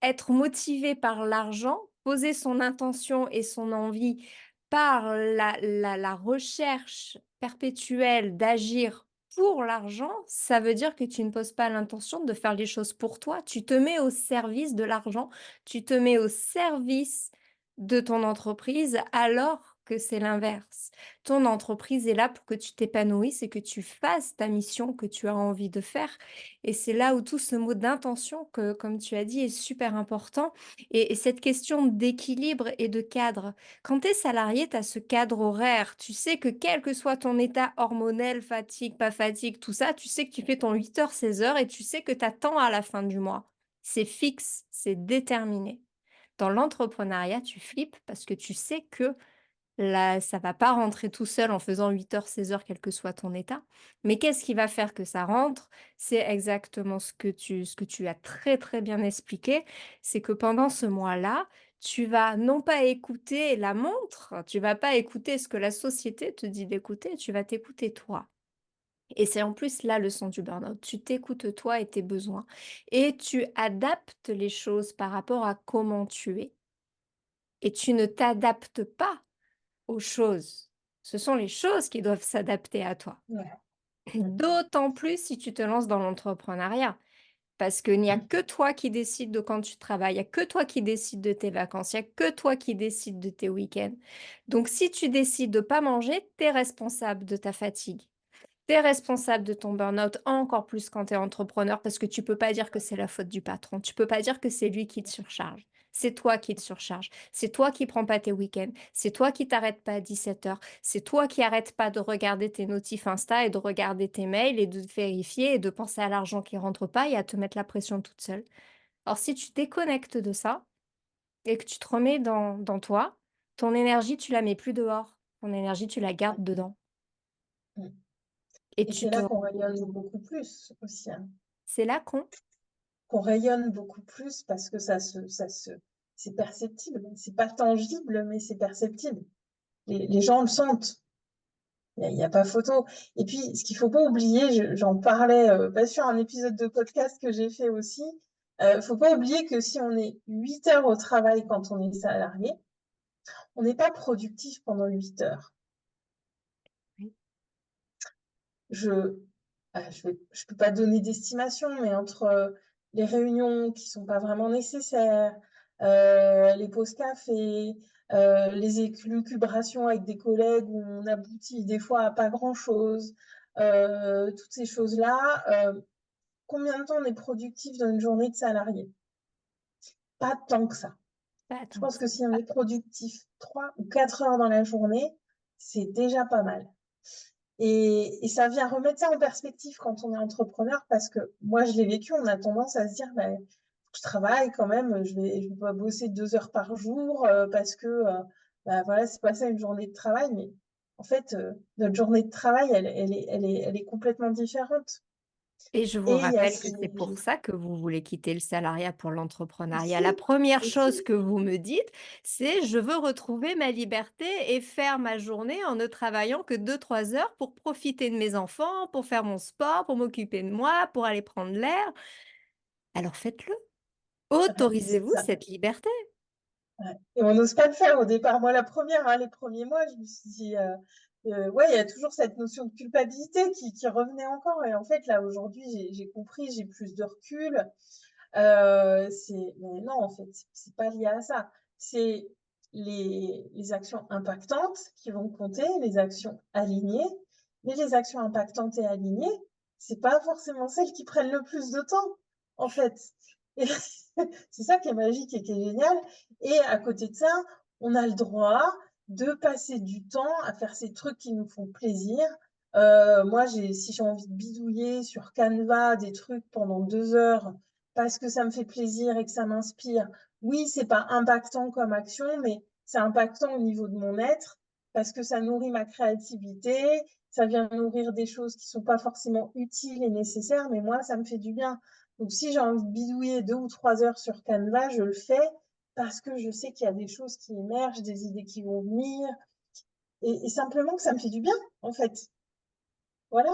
être motivé par l'argent, poser son intention et son envie par la recherche perpétuelle d'agir pour l'argent, ça veut dire que tu ne poses pas l'intention de faire les choses pour toi. Tu te mets au service de l'argent, tu te mets au service de ton entreprise alors que c'est l'inverse. Ton entreprise est là pour que tu t'épanouisses et que tu fasses ta mission que tu as envie de faire. Et c'est là où tout ce mot d'intention que, comme tu as dit, est super important et cette question d'équilibre et de cadre. Quand tu es salarié, tu as ce cadre horaire. Tu sais que quel que soit ton état hormonal, fatigue, pas fatigue, tout ça, tu sais que tu fais ton 8 heures, 16 heures et tu sais que tu attends à la fin du mois. C'est fixe, c'est déterminé. Dans l'entrepreneuriat, tu flippes parce que tu sais que là, ça va pas rentrer tout seul en faisant 8 heures, 16 heures, quel que soit ton état. Mais qu'est-ce qui va faire que ça rentre? C'est exactement ce que tu as très, très bien expliqué. C'est que pendant ce mois-là, tu vas non pas écouter la montre, tu vas pas écouter ce que la société te dit d'écouter, tu vas t'écouter toi. Et c'est en plus la leçon du burn-out. Tu t'écoutes toi et tes besoins et tu adaptes les choses par rapport à comment tu es et tu ne t'adaptes pas aux choses. Ce sont les choses qui doivent s'adapter à toi. ouais, ouais, D'autant plus si tu te lances dans l'entrepreneuriat. Parce qu'il n'y a que toi qui décides de quand tu travailles, il n'y a que toi qui décides de tes vacances, il n'y a que toi qui décides de tes week-ends. Donc si tu décides de pas manger, tu es responsable de ta fatigue. Tu es responsable de ton burn-out, encore plus quand tu es entrepreneur, parce que tu peux pas dire que c'est la faute du patron. Tu peux pas dire que c'est lui qui te surcharge. C'est toi qui te surcharge. C'est toi qui prends pas tes week-ends. C'est toi qui t'arrêtes pas à 17 heures. C'est toi qui arrêtes pas de regarder tes notifs Insta et de regarder tes mails et de vérifier et de penser à l'argent qui rentre pas et à te mettre la pression toute seule. Alors si tu déconnectes de ça et que tu te remets dans toi, ton énergie, tu la mets plus dehors. Ton énergie, tu la ouais. gardes dedans. Mmh. Et Et tu c'est te là qu'on rayonne beaucoup plus aussi, hein. C'est là qu'on rayonne beaucoup plus parce que c'est perceptible. C'est pas tangible, mais c'est perceptible. Les gens le sentent. Il y a pas photo. Et puis, ce qu'il faut pas oublier, j'en parlais pas sur un épisode de podcast que j'ai fait aussi, faut pas oublier que si on est 8 heures au travail quand on est salarié, on n'est pas productif pendant 8 heures. Oui. Je je peux pas donner d'estimation, mais entre les réunions qui sont pas vraiment nécessaires, les pauses café, les élucubrations avec des collègues où on aboutit des fois à pas grand-chose, toutes ces choses-là, combien de temps on est productif dans une journée de salarié? Pas tant que ça. Pas Je attends pense que si on est productif 3 ou 4 heures dans la journée, c'est déjà pas mal. Et ça vient remettre ça en perspective quand on est entrepreneur, parce que moi, je l'ai vécu, on a tendance à se dire, bah, je travaille quand même, je vais pas bosser 2 heures par jour parce que, bah, voilà, c'est pas ça une journée de travail. Mais en fait, notre journée de travail, elle est complètement différente. et je vous Et il y a rappelle que ces... c'est pour ça que vous voulez quitter le salariat pour l'entrepreneuriat. La Aussi, première chose aussi, que vous me dites, c'est: «Je veux retrouver ma liberté et faire ma journée en ne travaillant que 2 3 heures pour profiter de mes enfants, pour faire mon sport, pour m'occuper de moi, pour aller prendre l'air». Alors faites-le. ouais, c'est Autorisez-vous ça. cette liberté. Ouais. Et on n'ose pas le faire au départ. Moi, la première, hein, les premiers mois, je me suis dit, ouais, il y a toujours cette notion de culpabilité qui revenait encore. Et en fait, là, aujourd'hui, j'ai compris, j'ai plus de recul. Mais non, en fait, c'est pas lié à ça. C'est les actions impactantes qui vont compter, les actions alignées. Mais les actions impactantes et alignées, c'est pas forcément celles qui prennent le plus de temps, en fait. Et c'est ça qui est magique et qui est génial. Et à côté de ça, on a le droit de passer du temps à faire ces trucs qui nous font plaisir. Moi, si j'ai envie de bidouiller sur Canva des trucs pendant 2 heures parce que ça me fait plaisir et que ça m'inspire, oui, c'est pas impactant comme action, mais c'est impactant au niveau de mon être parce que ça nourrit ma créativité, ça vient nourrir des choses qui sont pas forcément utiles et nécessaires, mais moi, ça me fait du bien. Donc, si j'ai envie de bidouiller 2 ou 3 heures sur Canva, je le fais parce que je sais qu'il y a des choses qui émergent, des idées qui vont venir, et simplement que ça me fait du bien, en fait. Voilà.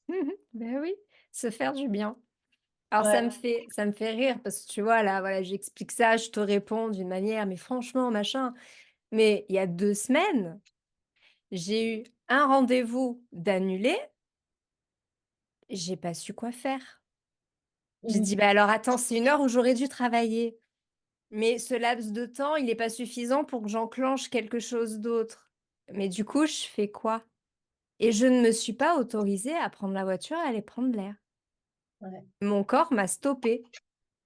Mmh. Oui, se faire du bien. Alors Ouais. ça me fait rire parce que tu vois là, voilà, j'explique ça, je te réponds d'une manière: «Mais franchement, machin». Mais il y a 2 semaines, j'ai eu un rendez-vous d'annulé, j'ai pas su quoi faire. J'ai dit: Mhm. «Bah, alors attends, c'est une heure où j'aurais dû travailler, mais ce laps de temps, il est pas suffisant pour que j'enclenche quelque chose d'autre. Mais du coup, je fais quoi?» Et je ne me suis pas autorisée à prendre la voiture et aller prendre l'air. Ouais. Mon corps m'a stoppée.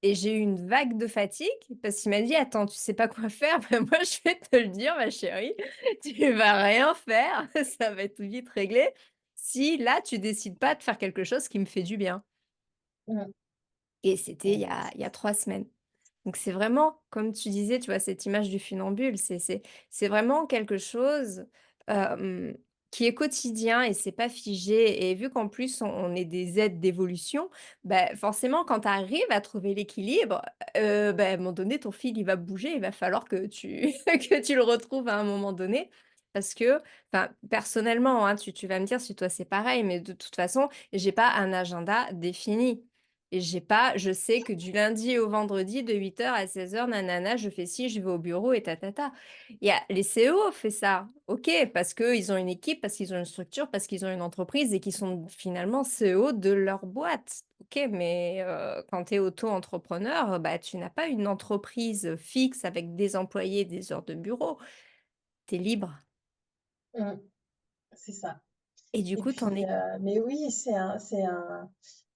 Et j'ai eu une vague de fatigue parce qu'il m'a dit: «Attends, tu sais pas quoi faire? Bah, moi, je vais te le dire ma chérie, tu vas rien faire, ça va être vite réglé, si là, tu décides pas de faire quelque chose qui me fait du bien». Mhm. Et c'était Ouais. il y a 3 semaines. Donc c'est vraiment, comme tu disais, tu vois, cette image du funambule, c'est vraiment quelque chose, hem, qui est quotidien et c'est pas figé et vu qu'en plus on est des êtres d'évolution, bah, forcément quand tu arrives à trouver l'équilibre, bah, à un moment donné ton fil il va bouger, il va falloir que tu que tu le retrouves à un moment donné. Parce que, enfin, personnellement, hein, tu vas me dire si toi c'est pareil, mais de toute façon, j'ai pas un agenda défini. Et j'ai pas je sais que du lundi au vendredi de 8 heures à 16 heures, nanana, je fais ci, je vais au bureau et ta. Il y a les CEO fait ça, OK, parce qu'ils ont une équipe, parce qu'ils ont une structure, parce qu'ils ont une entreprise et qu'ils sont finalement CEO de leur boîte. OK, mais quand tu es auto-entrepreneur, bah, tu n'as pas une entreprise fixe avec des employés, des heures de bureau. Tu es libre Mhm. C'est ça. et du Et coup, tu en puis, es mais oui,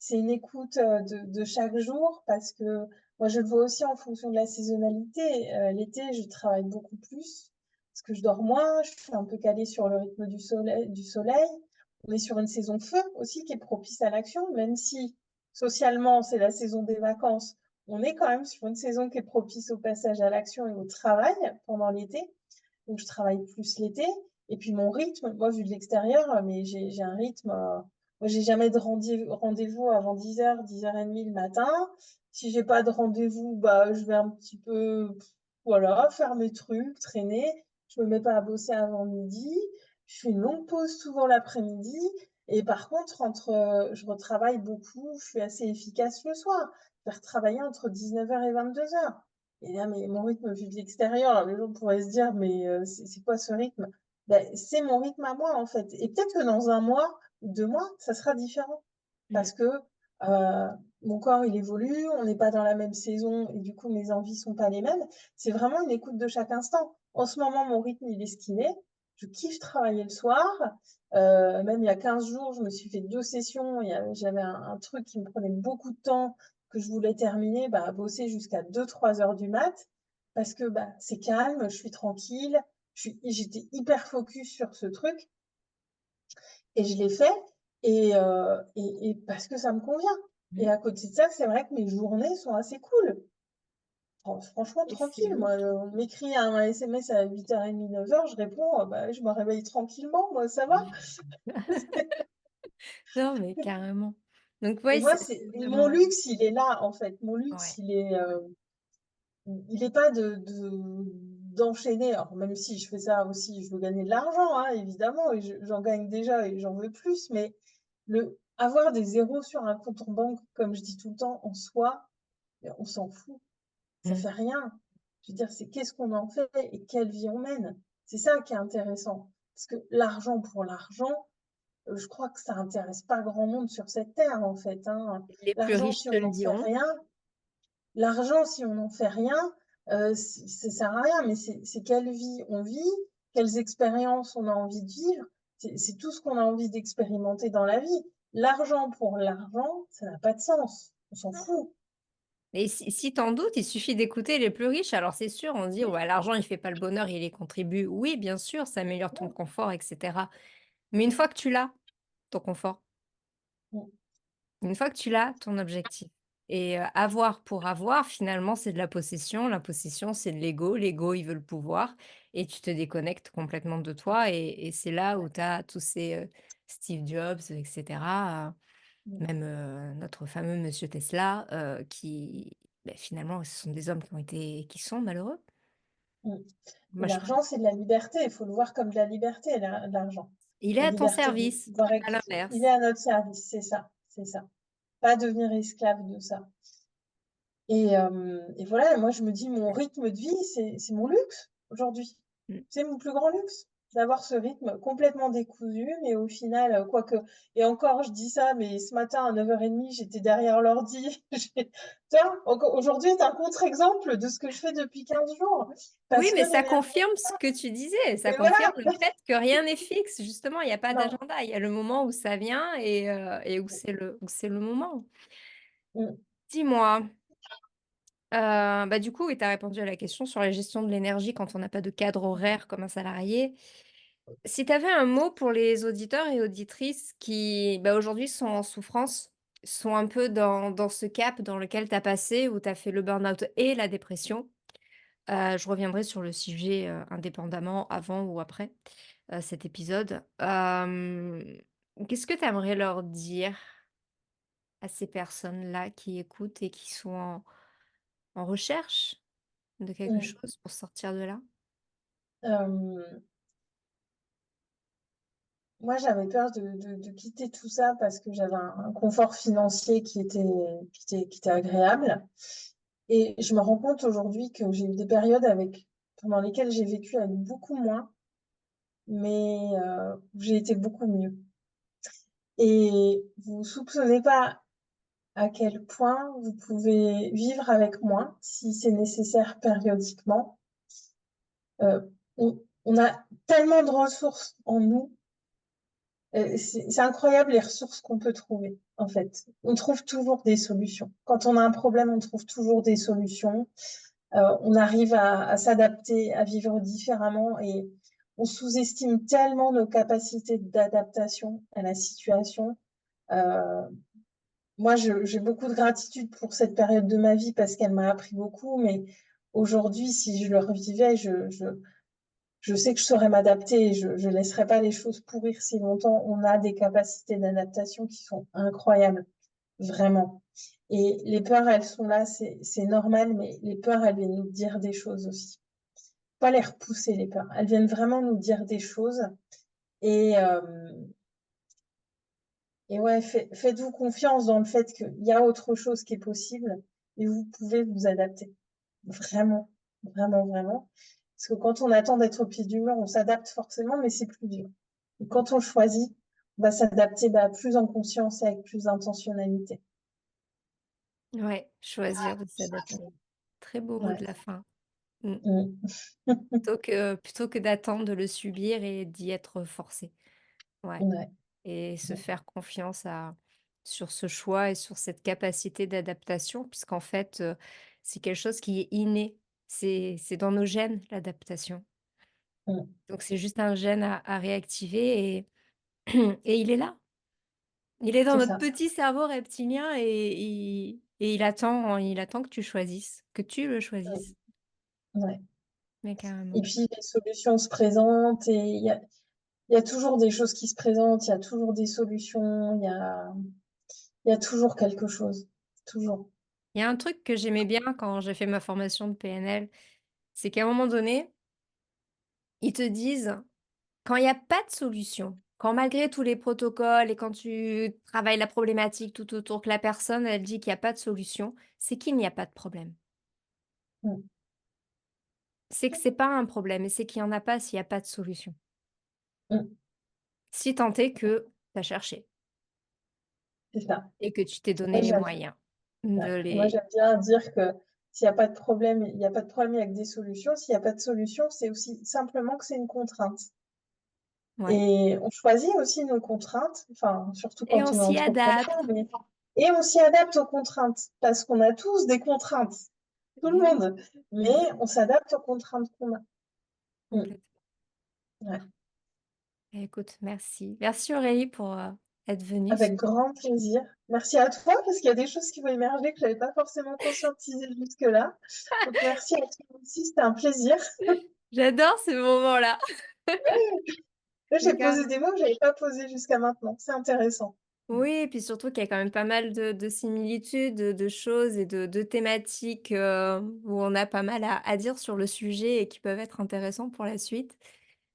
c'est une écoute de chaque jour parce que moi, je le vois aussi en fonction de la saisonnalité. L'été, je travaille beaucoup plus parce que je dors moins, je suis un peu calée sur le rythme du soleil. On est sur une saison feu aussi qui est propice à l'action, même si socialement, c'est la saison des vacances. On est quand même sur une saison qui est propice au passage à l'action et au travail pendant l'été. Donc, je travaille plus l'été. Et puis, mon rythme, moi, vu de l'extérieur, mais j'ai un rythme. Moi, j'ai jamais de rendez-vous avant 10h, 10h30 le matin. Si j'ai pas de rendez-vous, bah, je vais un petit peu, voilà, faire mes trucs, traîner. Je me mets pas à bosser avant midi. Je fais une longue pause souvent l'après-midi. Et par contre, je retravaille beaucoup. Je suis assez efficace le soir. Je vais retravailler entre 19h et 22h. Et là, mais mon rythme vu de l'extérieur, alors les gens pourraient se dire, mais c'est quoi ce rythme? Ben, c'est mon rythme à moi, en fait. Et peut-être que dans un mois, 2 mois, ça sera différent. Mmh. Parce que mon corps, il évolue, on n'est pas dans la même saison et du coup, mes envies sont pas les mêmes. C'est vraiment une écoute de chaque instant. En ce moment, mon rythme, il est ce qu'il est. Je kiffe travailler le soir. Même il y a 15 jours, je me suis fait 2 sessions. J'avais un truc qui me prenait beaucoup de temps que je voulais terminer, bah, bosser jusqu'à 2-3 heures du mat. Parce que bah, c'est calme, je suis tranquille. J'étais hyper focus sur ce truc. Et je l'ai fait et parce que ça me convient. Et Mmh. à côté de ça, c'est vrai que mes journées sont assez cool. Franchement, tranquille. Excellent. Moi, on m'écrit un SMS à 8h30, 9h, je réponds, bah, je me réveille tranquillement, moi, ça va. Non, mais carrément. Donc Et ouais, moi, c'est mon vraiment luxe, il est là, en fait. Mon luxe, ouais. il est pas d'enchaîner. Alors, même si je fais ça aussi, je veux gagner de l'argent, hein, évidemment, et j'en gagne déjà et j'en veux plus, mais avoir des zéros sur un compte en banque, comme je dis tout le temps, en soi, on s'en fout. Ça Mmh. fait rien. Je veux dire, c'est qu'est-ce qu'on en fait et quelle vie on mène. C'est ça qui est intéressant. Parce que l'argent pour l'argent, je crois que ça intéresse pas grand monde sur cette terre, en fait, hein. Les plus L'argent, riches si te on le n'en fait diront. rien, l'argent, si on n'en fait rien, ça sert à rien. Mais c'est quelle vie on vit, quelles expériences on a envie de vivre. C'est tout ce qu'on a envie d'expérimenter dans la vie. L'argent pour l'argent, ça n'a pas de sens. On s'en fout. Et si tu en doutes, il suffit d'écouter les plus riches. Alors c'est sûr, on dit: «Ouais, l'argent, il fait pas le bonheur, il y contribue». Oui, bien sûr, ça améliore ton confort et cetera. Mais une fois que tu l'as, ton confort, Mm, une fois que tu l'as, ton objectif et avoir pour avoir, finalement, c'est de la possession. La possession, c'est de l'ego. L'ego, il veut le pouvoir et tu te déconnectes complètement de toi et c'est là où tu as tous ces, Steve Jobs et cetera, mm, même, notre fameux monsieur Tesla, qui, beh, finalement, ce sont des hommes qui sont malheureux. mm. Et Moi, je l'argent, c'est de la liberté. Il faut le voir comme de la liberté, l'argent. il est La à ton liberté de service, pouvoir à il est l'inverse. à notre service, c'est ça, c'est ça. Pas devenir esclave de ça. Et voilà, moi je me dis, mon rythme de vie, c'est mon luxe aujourd'hui. Mmh. C'est mon plus grand luxe, d'avoir ce rythme complètement décousu, mais au final, quoique, et encore, je dis ça, mais ce matin à 9h30, j'étais derrière l'ordi. Tiens, aujourd'hui est un contre-exemple de ce que je fais depuis 15 jours. Oui, Parce que mais ça derrière, confirme ce que tu disais, ça et voilà, confirme le fait que rien n'est fixe. Justement, il y a pas non. d'agenda. Il y a le moment où ça vient et où c'est le moment. Mm, Dis-moi, bah, du coup, oui, tu as répondu à la question sur la gestion de l'énergie quand on n'a pas de cadre horaire comme un salarié. Si tu avais un mot pour les auditeurs et auditrices qui, bah, aujourd'hui sont en souffrance, sont un peu dans ce cap dans lequel tu as passé, où tu as fait le burn-out et la dépression, je reviendrai sur le sujet, indépendamment avant ou après, cet épisode. Qu'est-ce que tu aimerais leur dire à ces personnes-là qui écoutent et qui sont en recherche de quelque mm. chose pour sortir de là? Euh, Moi, j'avais peur de quitter tout ça parce que j'avais un confort financier qui était agréable. Et je me rends compte aujourd'hui que j'ai eu des périodes pendant lesquelles j'ai vécu avec beaucoup moins, mais où j'ai été beaucoup mieux. Et vous soupçonnez pas à quel point vous pouvez vivre avec moins si c'est nécessaire périodiquement. Euh, on a tellement de ressources en nous. C'est incroyable les ressources qu'on peut trouver, en fait. On trouve toujours des solutions. Quand on a un problème, on trouve toujours des solutions. On arrive à s'adapter, à vivre différemment et on sous-estime tellement nos capacités d'adaptation à la situation. Euh, Moi, j'ai beaucoup de gratitude pour cette période de ma vie parce qu'elle m'a appris beaucoup, mais aujourd'hui, si je le revivais, je sais que je saurais m'adapter et je laisserai pas les choses pourrir si longtemps. On a des capacités d'adaptation qui sont incroyables, vraiment. Et les peurs, elles sont là, c'est normal, mais les peurs, elles viennent nous dire des choses aussi. Pas les repousser, les peurs. Elles viennent vraiment nous dire des choses. Et, et ouais, faites-vous confiance dans le fait qu'il y a autre chose qui est possible et vous pouvez vous adapter. Vraiment, vraiment, vraiment. Parce que quand on attend d'être au pied du mur, on s'adapte forcément, mais c'est plus dur. Et quand on choisit, on va s'adapter plus en conscience et avec plus d'intentionnalité. Ouais, choisir de s'adapter. Très beau mot Ouais. de la fin. Mmh. Mm. Plutôt que d'attendre de le subir et d'y être forcé. Ouais, Ouais. et se faire confiance à sur ce choix et sur cette capacité d'adaptation puisqu'en fait, c'est quelque chose qui est inné. C'est dans nos gènes, l'adaptation. Mm. Donc c'est juste un gène à réactiver et et il est là. Il est dans C'est notre ça. petit cerveau reptilien et il attend que tu choisisses, que tu le choisisses. Ouais. Mais Et carrément. puis, les solutions se présentent et il y a toujours des choses qui se présentent, il y a toujours des solutions, il y a toujours quelque chose. Toujours. Il y a un truc que j'aimais bien quand j'ai fait ma formation de PNL, c'est qu'à un moment donné, ils te disent: «Quand il y a pas de solution, quand malgré tous les protocoles et quand tu travailles la problématique tout autour, que la personne, elle dit qu'il y a pas de solution, c'est qu'il n'y a pas de problème. Mm. C'est que c'est pas un problème et c'est qu'il y en a pas s'il y a pas de solution. Mm. Si tant est que tu as cherché C'est ça. et que tu t'es donné Moi, les j'aime moyens ouais. de Moi, les». j'aime bien dire que s'il n'y a pas de problème, il n'y a pas de problème avec des solutions. S'il n'y a pas de solution, c'est aussi simplement que c'est une contrainte. Ouais, Et on choisit aussi nos contraintes, enfin, surtout et quand on on est s'y entrepreneur, adapte. et on s'y adapte aux contraintes, parce qu'on a tous des contraintes, tout le Eh oui, monde, mais on exact, s'adapte aux contraintes qu'on a. Mm. complètement. Ouais. Eh écoute, merci. Merci Aurélie pour, être venue Avec grand plaisir. Merci à toi, parce qu'il y a des choses qui vont émerger que je n'avais pas forcément conscientisées jusque-là. Donc, merci à toi aussi, c'était un plaisir. j'adore ces moments-là. Là, Mais j'ai posé carrément. des mots que je n'avais pas posés jusqu'à maintenant. C'est intéressant. Oui, et puis surtout qu'il y a quand même pas mal de similitudes, de choses et de thématiques, où on a pas mal à dire sur le sujet et qui peuvent être intéressants pour la suite.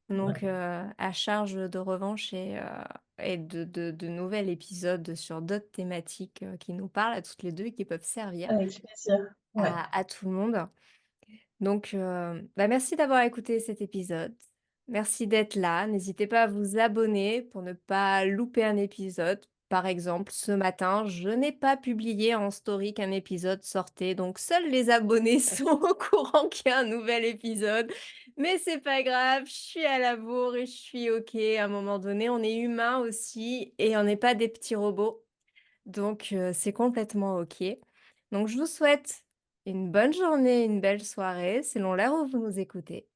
Ouais. Donc, à charge de revanche et de nouveaux épisodes sur d'autres thématiques, qui nous parlent à toutes les 2 et qui peuvent servir Avec plaisir. Ouais. à tout le monde. Donc, merci d'avoir écouté cet épisode. Merci d'être là. N'hésitez pas à vous abonner pour ne pas louper un épisode. Par exemple, ce matin, je n'ai pas publié en story qu'un épisode sortait, donc seuls les abonnés sont au courant qu'il y a un nouvel épisode. Mais c'est pas grave, je suis à la bourre et je suis OK. À un moment donné, on est humain aussi et on n'est pas des petits robots. Donc, c'est complètement OK. Donc je vous souhaite une bonne journée, une belle soirée, selon l'heure où vous nous écoutez